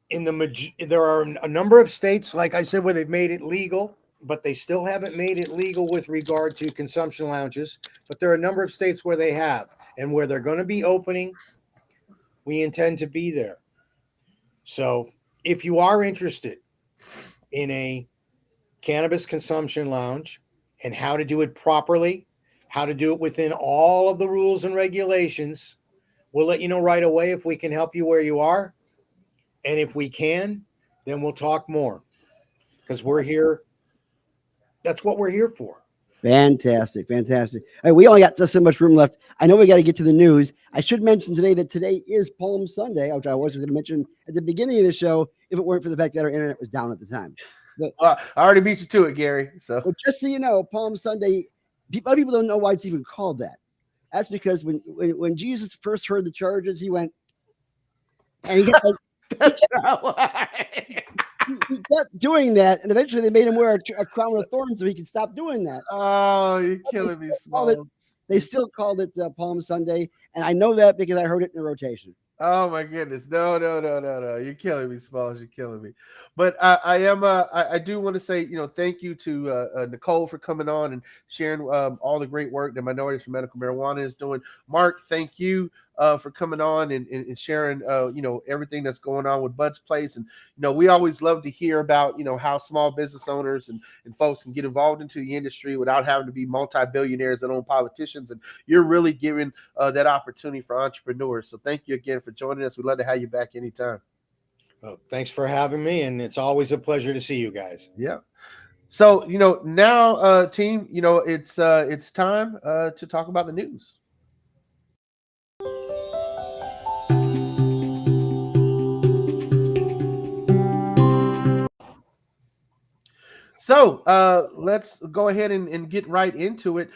there are a number of states, like I said, where they've made it legal, but they still haven't made it legal with regard to consumption lounges. But there are a number of states where they have, and where they're going to be opening. We intend to be there. So if you are interested in a cannabis consumption lounge and how to do it properly, how to do it within all of the rules and regulations, we'll let you know right away if we can help you where you are. And if we can, then we'll talk more, because we're here. That's what we're here for. Fantastic. Fantastic. All right, we only got just so much room left. I know we got to get to the news. I should mention today that today is Palm Sunday, which I was going to mention at the beginning of the show if it weren't for the fact that our internet was down at the time. But I already beat you to it, Gary. So but just so you know, Palm Sunday, a lot of people don't know why it's even called that. That's because when Jesus first heard the charges, he went and he got that's not why. he kept doing that, and eventually they made him wear a crown of thorns so he could stop doing that. Oh, you're killing me, Smalls. They still called it Palm Sunday, and I know that because I heard it in the rotation. Oh my goodness. No. You're killing me, Smalls. You're killing me. But I do want to say, thank you to Nicole for coming on and sharing all the great work that Minorities for Medical Marijuana is doing. Mark, thank you for coming on and sharing, everything that's going on with Bud's Place. And, we always love to hear about, how small business owners and folks can get involved into the industry without having to be multi-billionaires that own politicians. And you're really giving that opportunity for entrepreneurs. So thank you again for joining us. We'd love to have you back anytime. Well, thanks for having me. And it's always a pleasure to see you guys. Yeah. So, now, team, it's time to talk about the news. So let's go ahead and get right into it.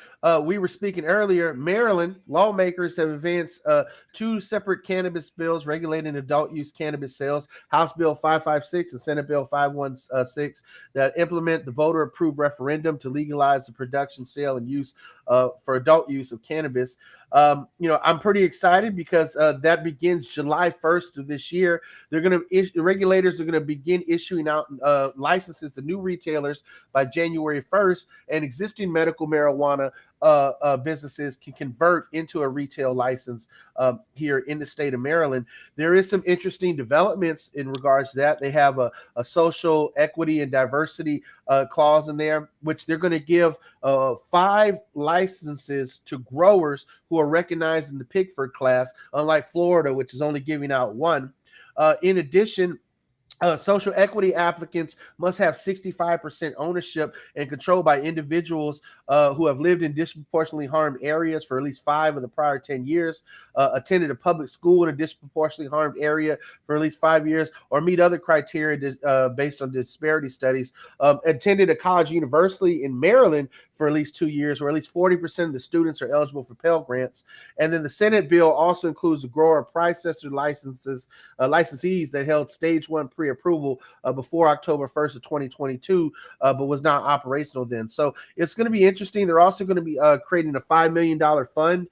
We were speaking earlier. Maryland lawmakers have advanced two separate cannabis bills regulating adult use cannabis sales, House Bill 556 and Senate Bill 516, that implement the voter-approved referendum to legalize the production, sale, and use for adult use of cannabis. I'm pretty excited because that begins July 1st of this year. The regulators are going to begin issuing out licenses to new retailers by January 1st, and existing medical marijuana businesses can convert into a retail license here in the state of Maryland. There is some interesting developments in regards to that. They have a social equity and diversity clause in there, which they're going to give 5 licenses to growers who are recognized in the Pickford class, unlike Florida, which is only giving out 1. In addition, social equity applicants must have 65% ownership and control by individuals who have lived in disproportionately harmed areas for at least 5 of the prior 10 years, attended a public school in a disproportionately harmed area for at least 5 years, or meet other criteria based on disparity studies, attended a college university in Maryland for at least 2 years, or at least 40% of the students are eligible for Pell Grants. And then the Senate bill also includes the grower processor licensees that held stage 1 pre-approval before October 1st of 2022, but was not operational then. So it's going to be interesting. They're also going to be creating a $5 million fund,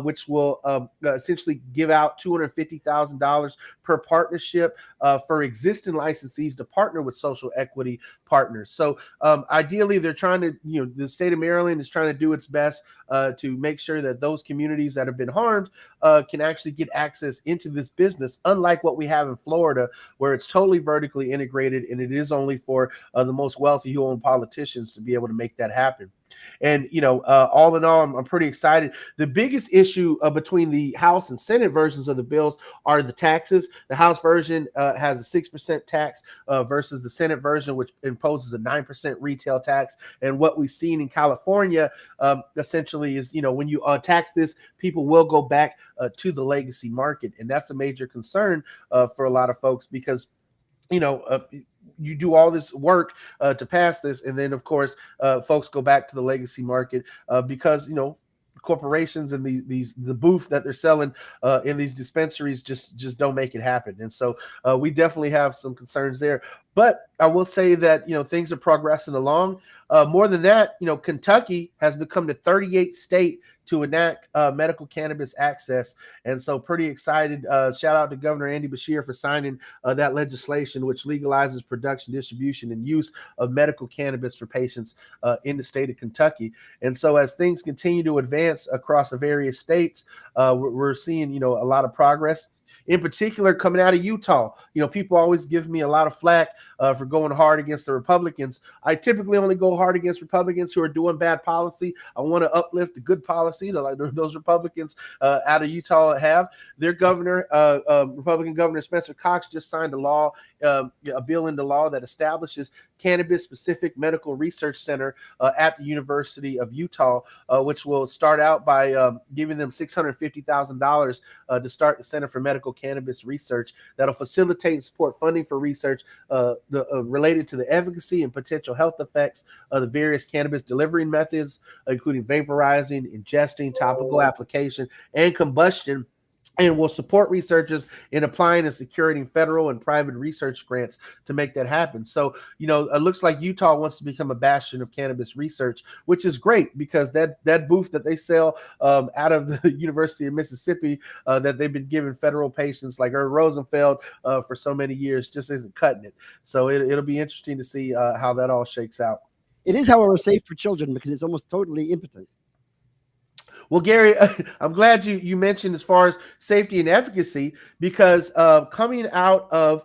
which will essentially give out $250,000 per partnership for existing licensees to partner with social equity partners. So ideally, they're trying to, the state of Maryland is trying to do its best to make sure that those communities that have been harmed can actually get access into this business, unlike what we have in Florida, where it's totally vertically integrated and it is only for the most wealthy who own politicians to be able to make that happen. And, all in all, I'm pretty excited. The biggest issue between the House and Senate versions of the bills are the taxes. The House version has a 6% tax versus the Senate version, which imposes a 9% retail tax. And what we've seen in California essentially is, when you tax this, people will go back to the legacy market. And that's a major concern for a lot of folks because, you do all this work to pass this, and then of course folks go back to the legacy market because corporations and the booth that they're selling in these dispensaries just don't make it happen. And so we definitely have some concerns there. But I will say that things are progressing along. More than that, Kentucky has become the 38th state to enact medical cannabis access, and so pretty excited. Shout out to Governor Andy Beshear for signing that legislation, which legalizes production, distribution, and use of medical cannabis for patients in the state of Kentucky. And so, as things continue to advance across the various states, we're seeing a lot of progress. In particular, coming out of Utah, people always give me a lot of flack for going hard against the Republicans. I typically only go hard against Republicans who are doing bad policy. I want to uplift the good policy that like those Republicans out of Utah have. Their governor, Republican Governor Spencer Cox, just signed a bill into law that establishes cannabis-specific medical research center at the University of Utah, which will start out by giving them $650,000 to start the Center for Medical Cannabis Research that'll facilitate and support funding for research related to the efficacy and potential health effects of the various cannabis delivery methods, including vaporizing, ingesting, topical application, and combustion, and will support researchers in applying and securing federal and private research grants to make that happen. So, it looks like Utah wants to become a bastion of cannabis research, which is great because that booth that they sell out of the University of Mississippi that they've been giving federal patients like Irv Rosenfeld for so many years just isn't cutting it. So it'll be interesting to see how that all shakes out. It is, however, safe for children because it's almost totally impotent. Well, Gary, I'm glad you mentioned as far as safety and efficacy, because coming out of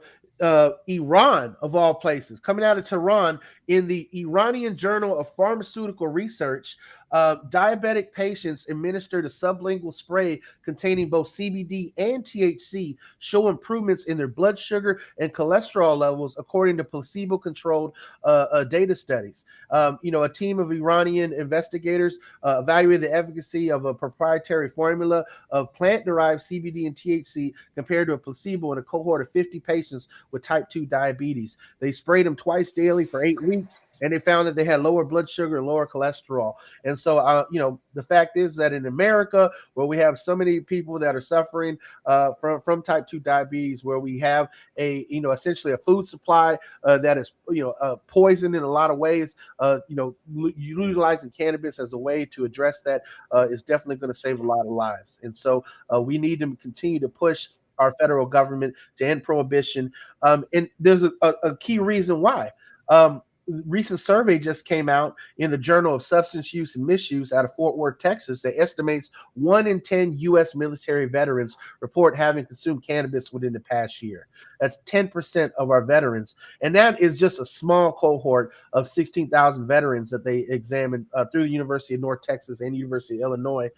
Iran, of all places, coming out of Tehran, in the Iranian Journal of Pharmaceutical Research, diabetic patients administered a sublingual spray containing both CBD and THC show improvements in their blood sugar and cholesterol levels, according to placebo-controlled data studies. A team of Iranian investigators evaluated the efficacy of a proprietary formula of plant-derived CBD and THC compared to a placebo in a cohort of 50 patients with type 2 diabetes. They sprayed them twice daily for 8 weeks, and they found that they had lower blood sugar and lower cholesterol. And so, the fact is that in America, where we have so many people that are suffering from type 2 diabetes, where we have essentially a food supply that is, poisoned in a lot of ways, utilizing cannabis as a way to address that is definitely going to save a lot of lives. And so we need to continue to push our federal government to end prohibition. And there's a key reason why. Recent survey just came out in the Journal of Substance Use and Misuse out of Fort Worth, Texas, that estimates 1 in 10 U.S. military veterans report having consumed cannabis within the past year. That's 10% of our veterans. And that is just a small cohort of 16,000 veterans that they examined through the University of North Texas and University of Illinois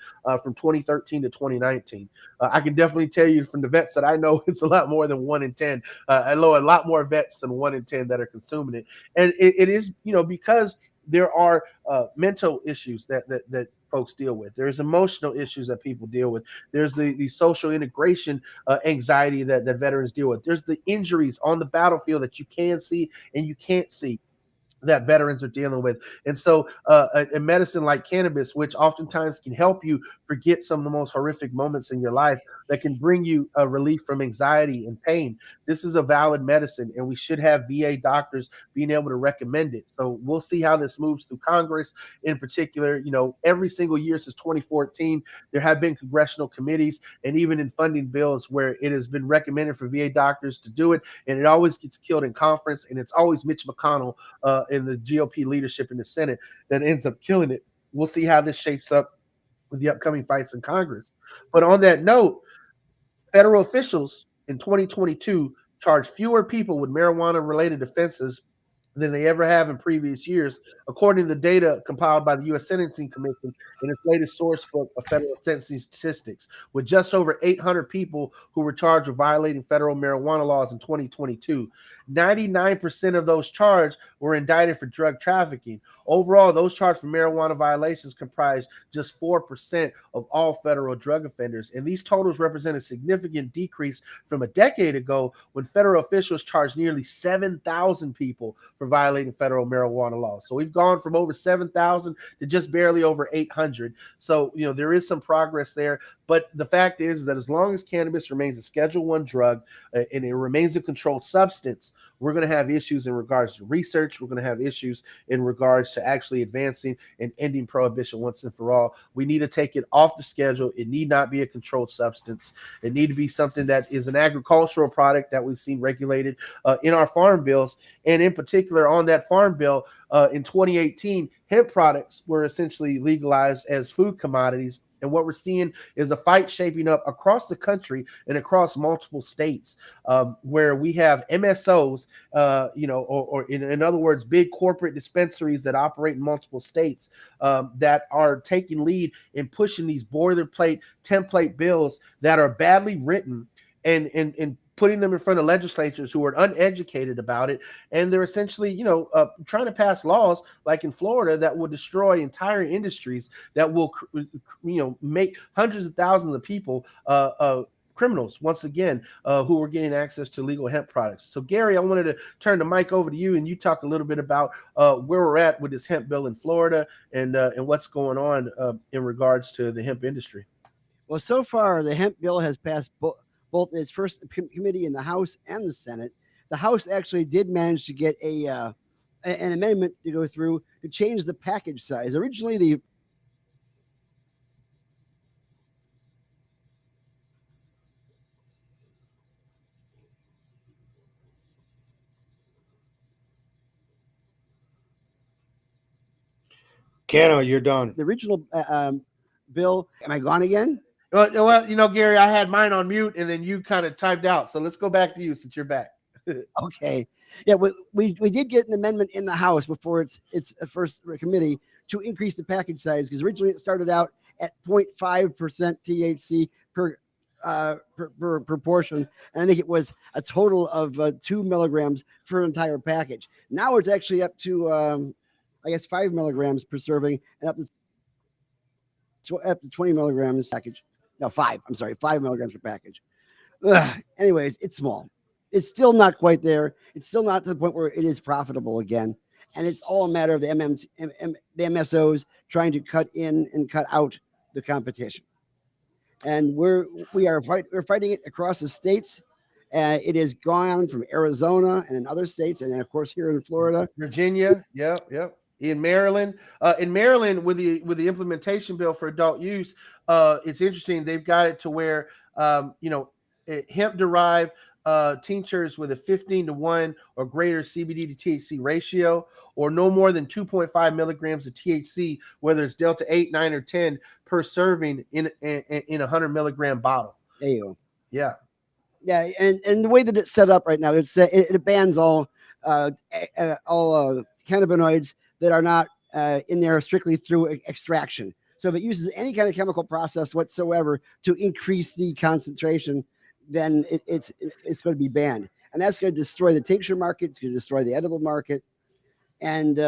from 2013 to 2019. I can definitely tell you from the vets that I know, it's a lot more than 1 in 10. I know a lot more vets than 1 in 10 that are consuming it. And it is, because there are mental issues that folks deal with. There's emotional issues that people deal with. There's the social integration anxiety that veterans deal with. There's the injuries on the battlefield that you can see and you can't see that veterans are dealing with. And so a medicine like cannabis, which oftentimes can help you forget some of the most horrific moments in your life, that can bring you a relief from anxiety and pain. This is a valid medicine, and we should have VA doctors being able to recommend it. So we'll see how this moves through Congress. In particular, every single year since 2014, there have been congressional committees and even in funding bills where it has been recommended for VA doctors to do it, and it always gets killed in conference, and it's always Mitch McConnell in the GOP leadership in the Senate that ends up killing it. We'll see how this shapes up with the upcoming fights in Congress. But on that note, federal officials in 2022 charged fewer people with marijuana-related offenses than they ever have in previous years, according to the data compiled by the U.S. Sentencing Commission in its latest source book of federal sentencing statistics, with just over 800 people who were charged with violating federal marijuana laws in 2022. 99% of those charged were indicted for drug trafficking. Overall, those charged for marijuana violations comprised just 4% of all federal drug offenders. And these totals represent a significant decrease from a decade ago when federal officials charged nearly 7,000 people for violating federal marijuana laws. So we've gone from over 7,000 to just barely over 800. So, there is some progress there. But the fact is that as long as cannabis remains a Schedule I drug and it remains a controlled substance, we're going to have issues in regards to research. We're going to have issues in regards to actually advancing and ending prohibition once and for all. We need to take it off the schedule. It need not be a controlled substance. It need to be something that is an agricultural product that we've seen regulated in our farm bills. And in particular, on that farm bill in 2018, hemp products were essentially legalized as food commodities. And what we're seeing is a fight shaping up across the country and across multiple states where we have MSOs, or in other words, big corporate dispensaries that operate in multiple states that are taking lead in pushing these boilerplate template bills that are badly written and putting them in front of legislatures who are uneducated about it. And they're essentially, trying to pass laws like in Florida that will destroy entire industries, that will, make hundreds of thousands of people criminals, once again, who are getting access to legal hemp products. So, Gary, I wanted to turn the mic over to you, and you talk a little bit about where we're at with this hemp bill in Florida and what's going on in regards to the hemp industry. Well, so far, the hemp bill has passed both its first committee in the House and the Senate. The House actually did manage to get an amendment to go through to change the package size. Originally, the Cano, you're done. The original bill. Am I gone again? Well, Gary, I had mine on mute, and then you kind of typed out. So let's go back to you since you're back. Okay. Yeah, we did get an amendment in the House before its first committee to increase the package size, because originally it started out at 0.5% THC per proportion, and I think it was a total of 2 milligrams for an entire package. Now it's actually up to 5 milligrams per serving, and up to 20 milligrams package. No, 5. I'm sorry, 5 milligrams per package. Anyways, it's small. It's still not quite there. It's still not to the point where it is profitable again. And it's all a matter of the MSOs trying to cut in and cut out the competition. And we're fighting it across the states. It has gone on from Arizona and in other states, and of course here in Florida, Virginia. Yep. In Maryland, with the implementation bill for adult use, it's interesting. They've got it to where hemp derived tinctures with a 15-to-1 or greater CBD to THC ratio, or no more than 2.5 milligrams of THC, whether it's Delta 8, 9, or 10 per serving in a 100 milligram bottle. There you go. Yeah. Yeah, and the way that it's set up right now, it bans all cannabinoids that are not in there strictly through extraction. So if it uses any kind of chemical process whatsoever to increase the concentration, then it's going to be banned. And that's going to destroy the tincture market. It's going to destroy the edible market. And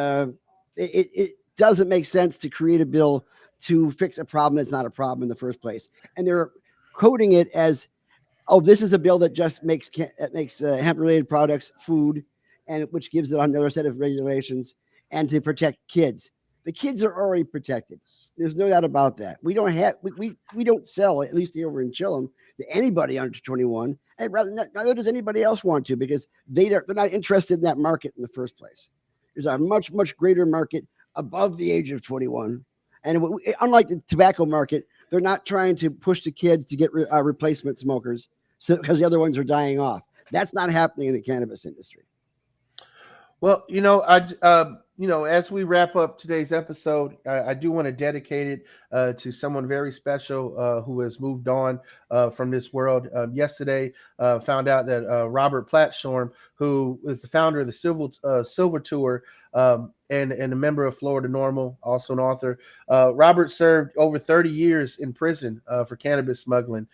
it doesn't make sense to create a bill to fix a problem that's not a problem in the first place. And they're coding it as, oh, this is a bill that just makes hemp-related products food, and which gives it another set of regulations, and to protect kids. The kids are already protected. There's no doubt about that. We don't sell, at least here over in Chillum, to anybody under 21, and neither does anybody else want to, because they're not interested in that market in the first place. There's a much, much greater market above the age of 21. And unlike the tobacco market, they're not trying to push the kids to get replacement smokers because the other ones are dying off. That's not happening in the cannabis industry. Well, as we wrap up today's episode, I do want to dedicate it to someone very special who has moved on from this world. Yesterday, found out that Robert Platshorm, who is the founder of the Silver Tour, and a member of Florida Normal, also an author. Robert served over 30 years in prison for cannabis smuggling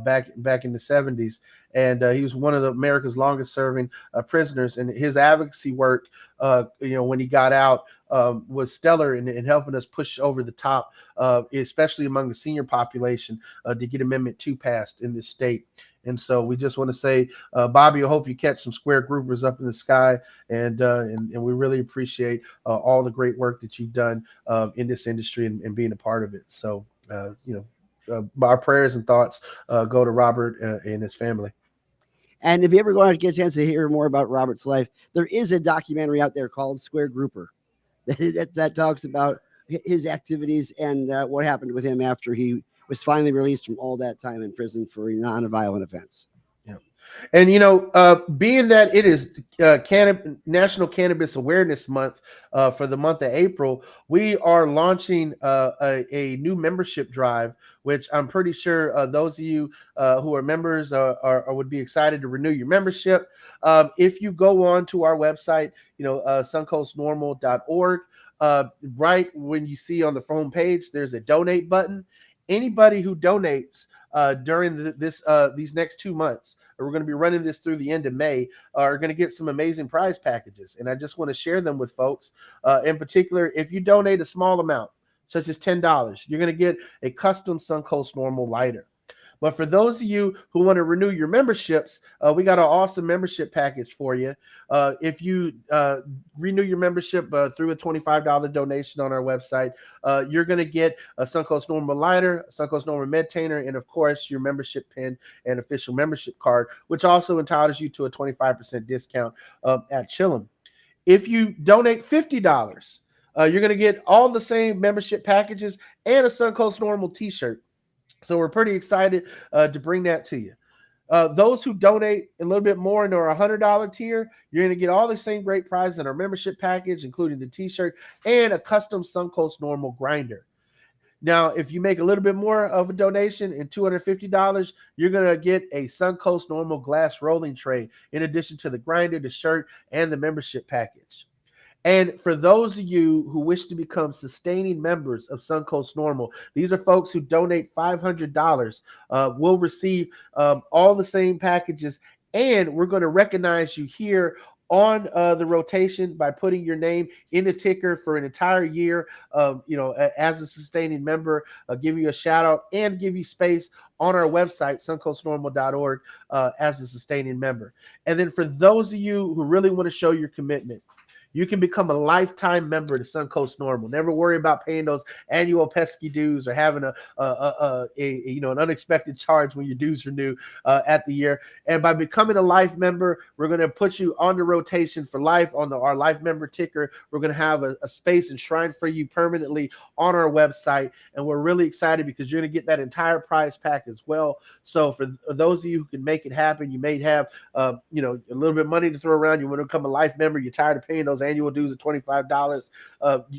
back in the 70s. And he was one of America's longest serving prisoners. And his advocacy work, when he got out, was stellar in helping us push over the top, especially among the senior population, to get Amendment 2 passed in this state. And so we just want to say, Bobby, I hope you catch some square groupers up in the sky, and we really appreciate all the great work that you've done in this industry and being a part of it. So, our prayers and thoughts go to Robert and his family. And if you ever want to get a chance to hear more about Robert's life, there is a documentary out there called Square Grouper that talks about his activities and what happened with him after he was finally released from all that time in prison for a non-violent offense. Yeah. And, being that it is National Cannabis Awareness Month for the month of April, we are launching a new membership drive, which I'm pretty sure those of you who are members would be excited to renew your membership. If you go on to our website, suncoastnormal.org, right when you see on the phone page, there's a donate button. Anybody who donates during these next 2 months, we're going to be running this through the end of May, are going to get some amazing prize packages. And I just want to share them with folks. In particular, if you donate a small amount, such as $10, you're going to get a custom Suncoast Normal lighter. But for those of you who want to renew your memberships, we got an awesome membership package for you. If you renew your membership through a $25 donation on our website, you're going to get a Suncoast Normal lighter, a Suncoast Normal Medtainer, and of course your membership pin and official membership card, which also entitles you to a 25% discount at Chillum. If you donate $50, you're going to get all the same membership packages and a Suncoast Normal t-shirt. So we're pretty excited to bring that to you. Those who donate a little bit more into our $100 tier, you're going to get all the same great prizes in our membership package, including the t-shirt and a custom Suncoast Normal grinder. Now, if you make a little bit more of a donation in $250, you're going to get a Suncoast Normal glass rolling tray, in addition to the grinder, the shirt, and the membership package. And for those of you who wish to become sustaining members of Suncoast Normal, these are folks who donate $500, will receive all the same packages, and we're going to recognize you here on the rotation by putting your name in the ticker for an entire year, as a sustaining member, give you a shout out and give you space on our website, suncoastnormal.org, as a sustaining member. And then for those of you who really want to show your commitment, you can become a lifetime member to Suncoast Normal. Never worry about paying those annual pesky dues or having an unexpected charge when your dues renew at the year. And by becoming a life member, we're going to put you on the rotation for life on our life member ticker. We're going to have a space enshrined for you permanently on our website, and we're really excited because you're going to get that entire prize pack as well. So for those of you who can make it happen, you may have a little bit of money to throw around. You want to become a life member. You're tired of paying those annual dues of $25.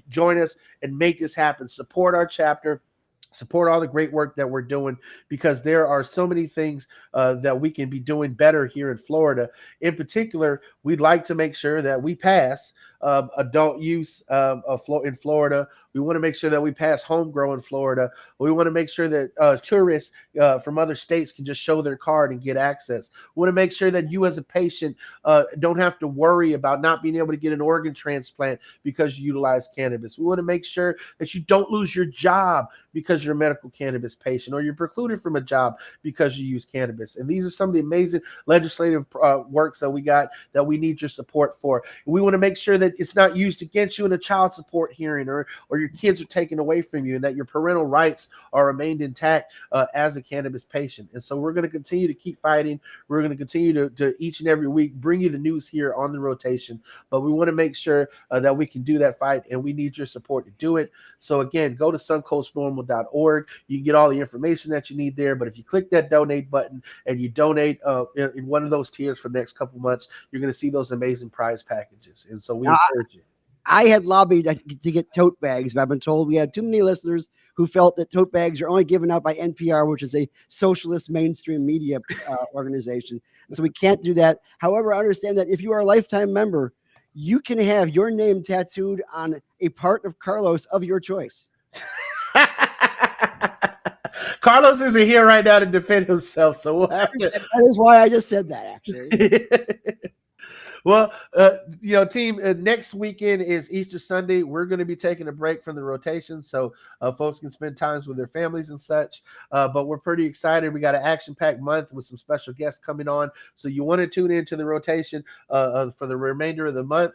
Join us and make this happen. Support our chapter. Support all the great work that we're doing, because there are so many things that we can be doing better here in Florida. In particular, we'd like to make sure that we pass adult use in Florida. We want to make sure that we pass home grow in Florida. We want to make sure that tourists from other states can just show their card and get access. We want to make sure that you as a patient don't have to worry about not being able to get an organ transplant because you utilize cannabis. We want to make sure that you don't lose your job because you're a medical cannabis patient, or you're precluded from a job because you use cannabis. And these are some of the amazing legislative works that we got that we need your support for. We want to make sure that it's not used against you in a child support hearing, or your kids are taken away from you, and that your parental rights are remained intact as a cannabis patient. And so we're going to continue to keep fighting. We're going to continue to each and every week bring you the news here on the rotation. But we want to make sure that we can do that fight, and we need your support to do it. So again, go to suncoastnormal.org. You can get all the information that you need there. But if you click that donate button and you donate in one of those tiers for the next couple months, you're going to see those amazing prize packages. And so we encourage you. I had lobbied to get tote bags, but I've been told we had too many listeners who felt that tote bags are only given out by NPR, which is a socialist mainstream media organization. So we can't do that. However, I understand that if you are a lifetime member, you can have your name tattooed on a part of Carlos of your choice. Carlos isn't here right now to defend himself, so we'll have to. That is why I just said that, actually. Well, team, next weekend is Easter Sunday. We're going to be taking a break from the rotation so folks can spend times with their families and such. But we're pretty excited. We got an action-packed month with some special guests coming on. So you want to tune into the rotation for the remainder of the month.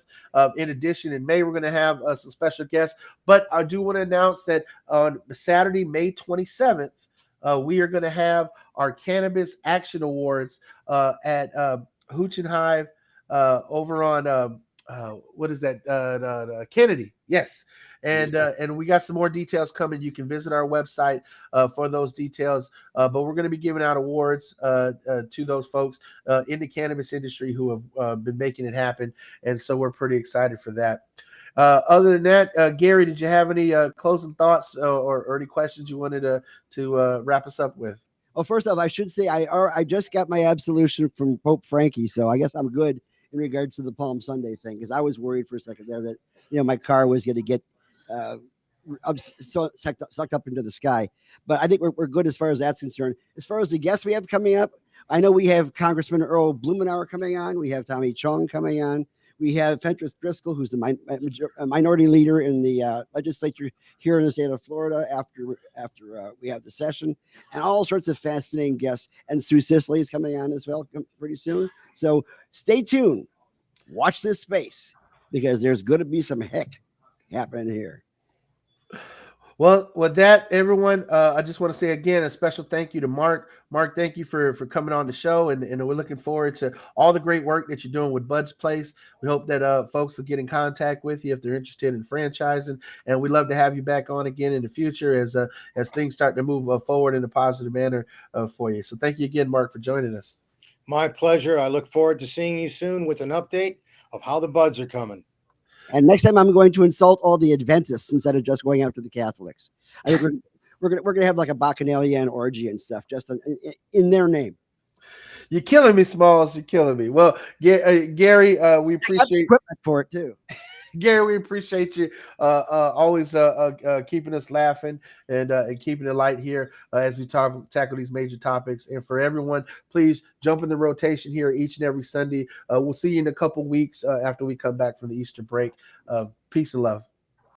In addition, in May, we're going to have some special guests. But I do want to announce that on Saturday, May 27th, we are going to have our Cannabis Action Awards at Hooch and Hive. Over on what is that? Kennedy, yes, and we got some more details coming. You can visit our website for those details. But we're going to be giving out awards to those folks in the cannabis industry who have been making it happen, and so we're pretty excited for that. Other than that, Gary, did you have any closing thoughts or any questions you wanted to wrap us up with? Well, first off, I should say I just got my absolution from Pope Frankie, so I guess I'm good in regards to the Palm Sunday thing, because I was worried for a second there that my car was going to get sucked up into the sky. But I think we're good as far as that's concerned. As far as the guests we have coming up, I know we have Congressman Earl Blumenauer coming on. We have Tommy Chong coming on. We have Fentress Driscoll, who's the minority leader in the legislature here in the state of Florida after we have the session, and all sorts of fascinating guests. And Sue Sisley is coming on as well pretty soon. So stay tuned. Watch this space, because there's going to be some heck happening here. Well, with that, everyone, I just want to say again a special thank you to Mark. Mark, thank you for coming on the show, and we're looking forward to all the great work that you're doing with Bud's Place. We hope that folks will get in contact with you if they're interested in franchising, and we'd love to have you back on again in the future as things start to move forward in a positive manner for you. So thank you again, Mark, for joining us. My pleasure. I look forward to seeing you soon with an update of how the buds are coming. And next time I'm going to insult all the Adventists instead of just going after the Catholics. I think we're gonna have like a Bacchanalian orgy and stuff just in their name. You're killing me, Smalls. You're killing me. Well, Gary, we appreciate equipment for it too. Gary, we appreciate you always keeping us laughing and keeping it light here as we tackle these major topics. And for everyone, please jump in the rotation here each and every Sunday. We'll see you in a couple weeks after we come back from the Easter break. Peace and love.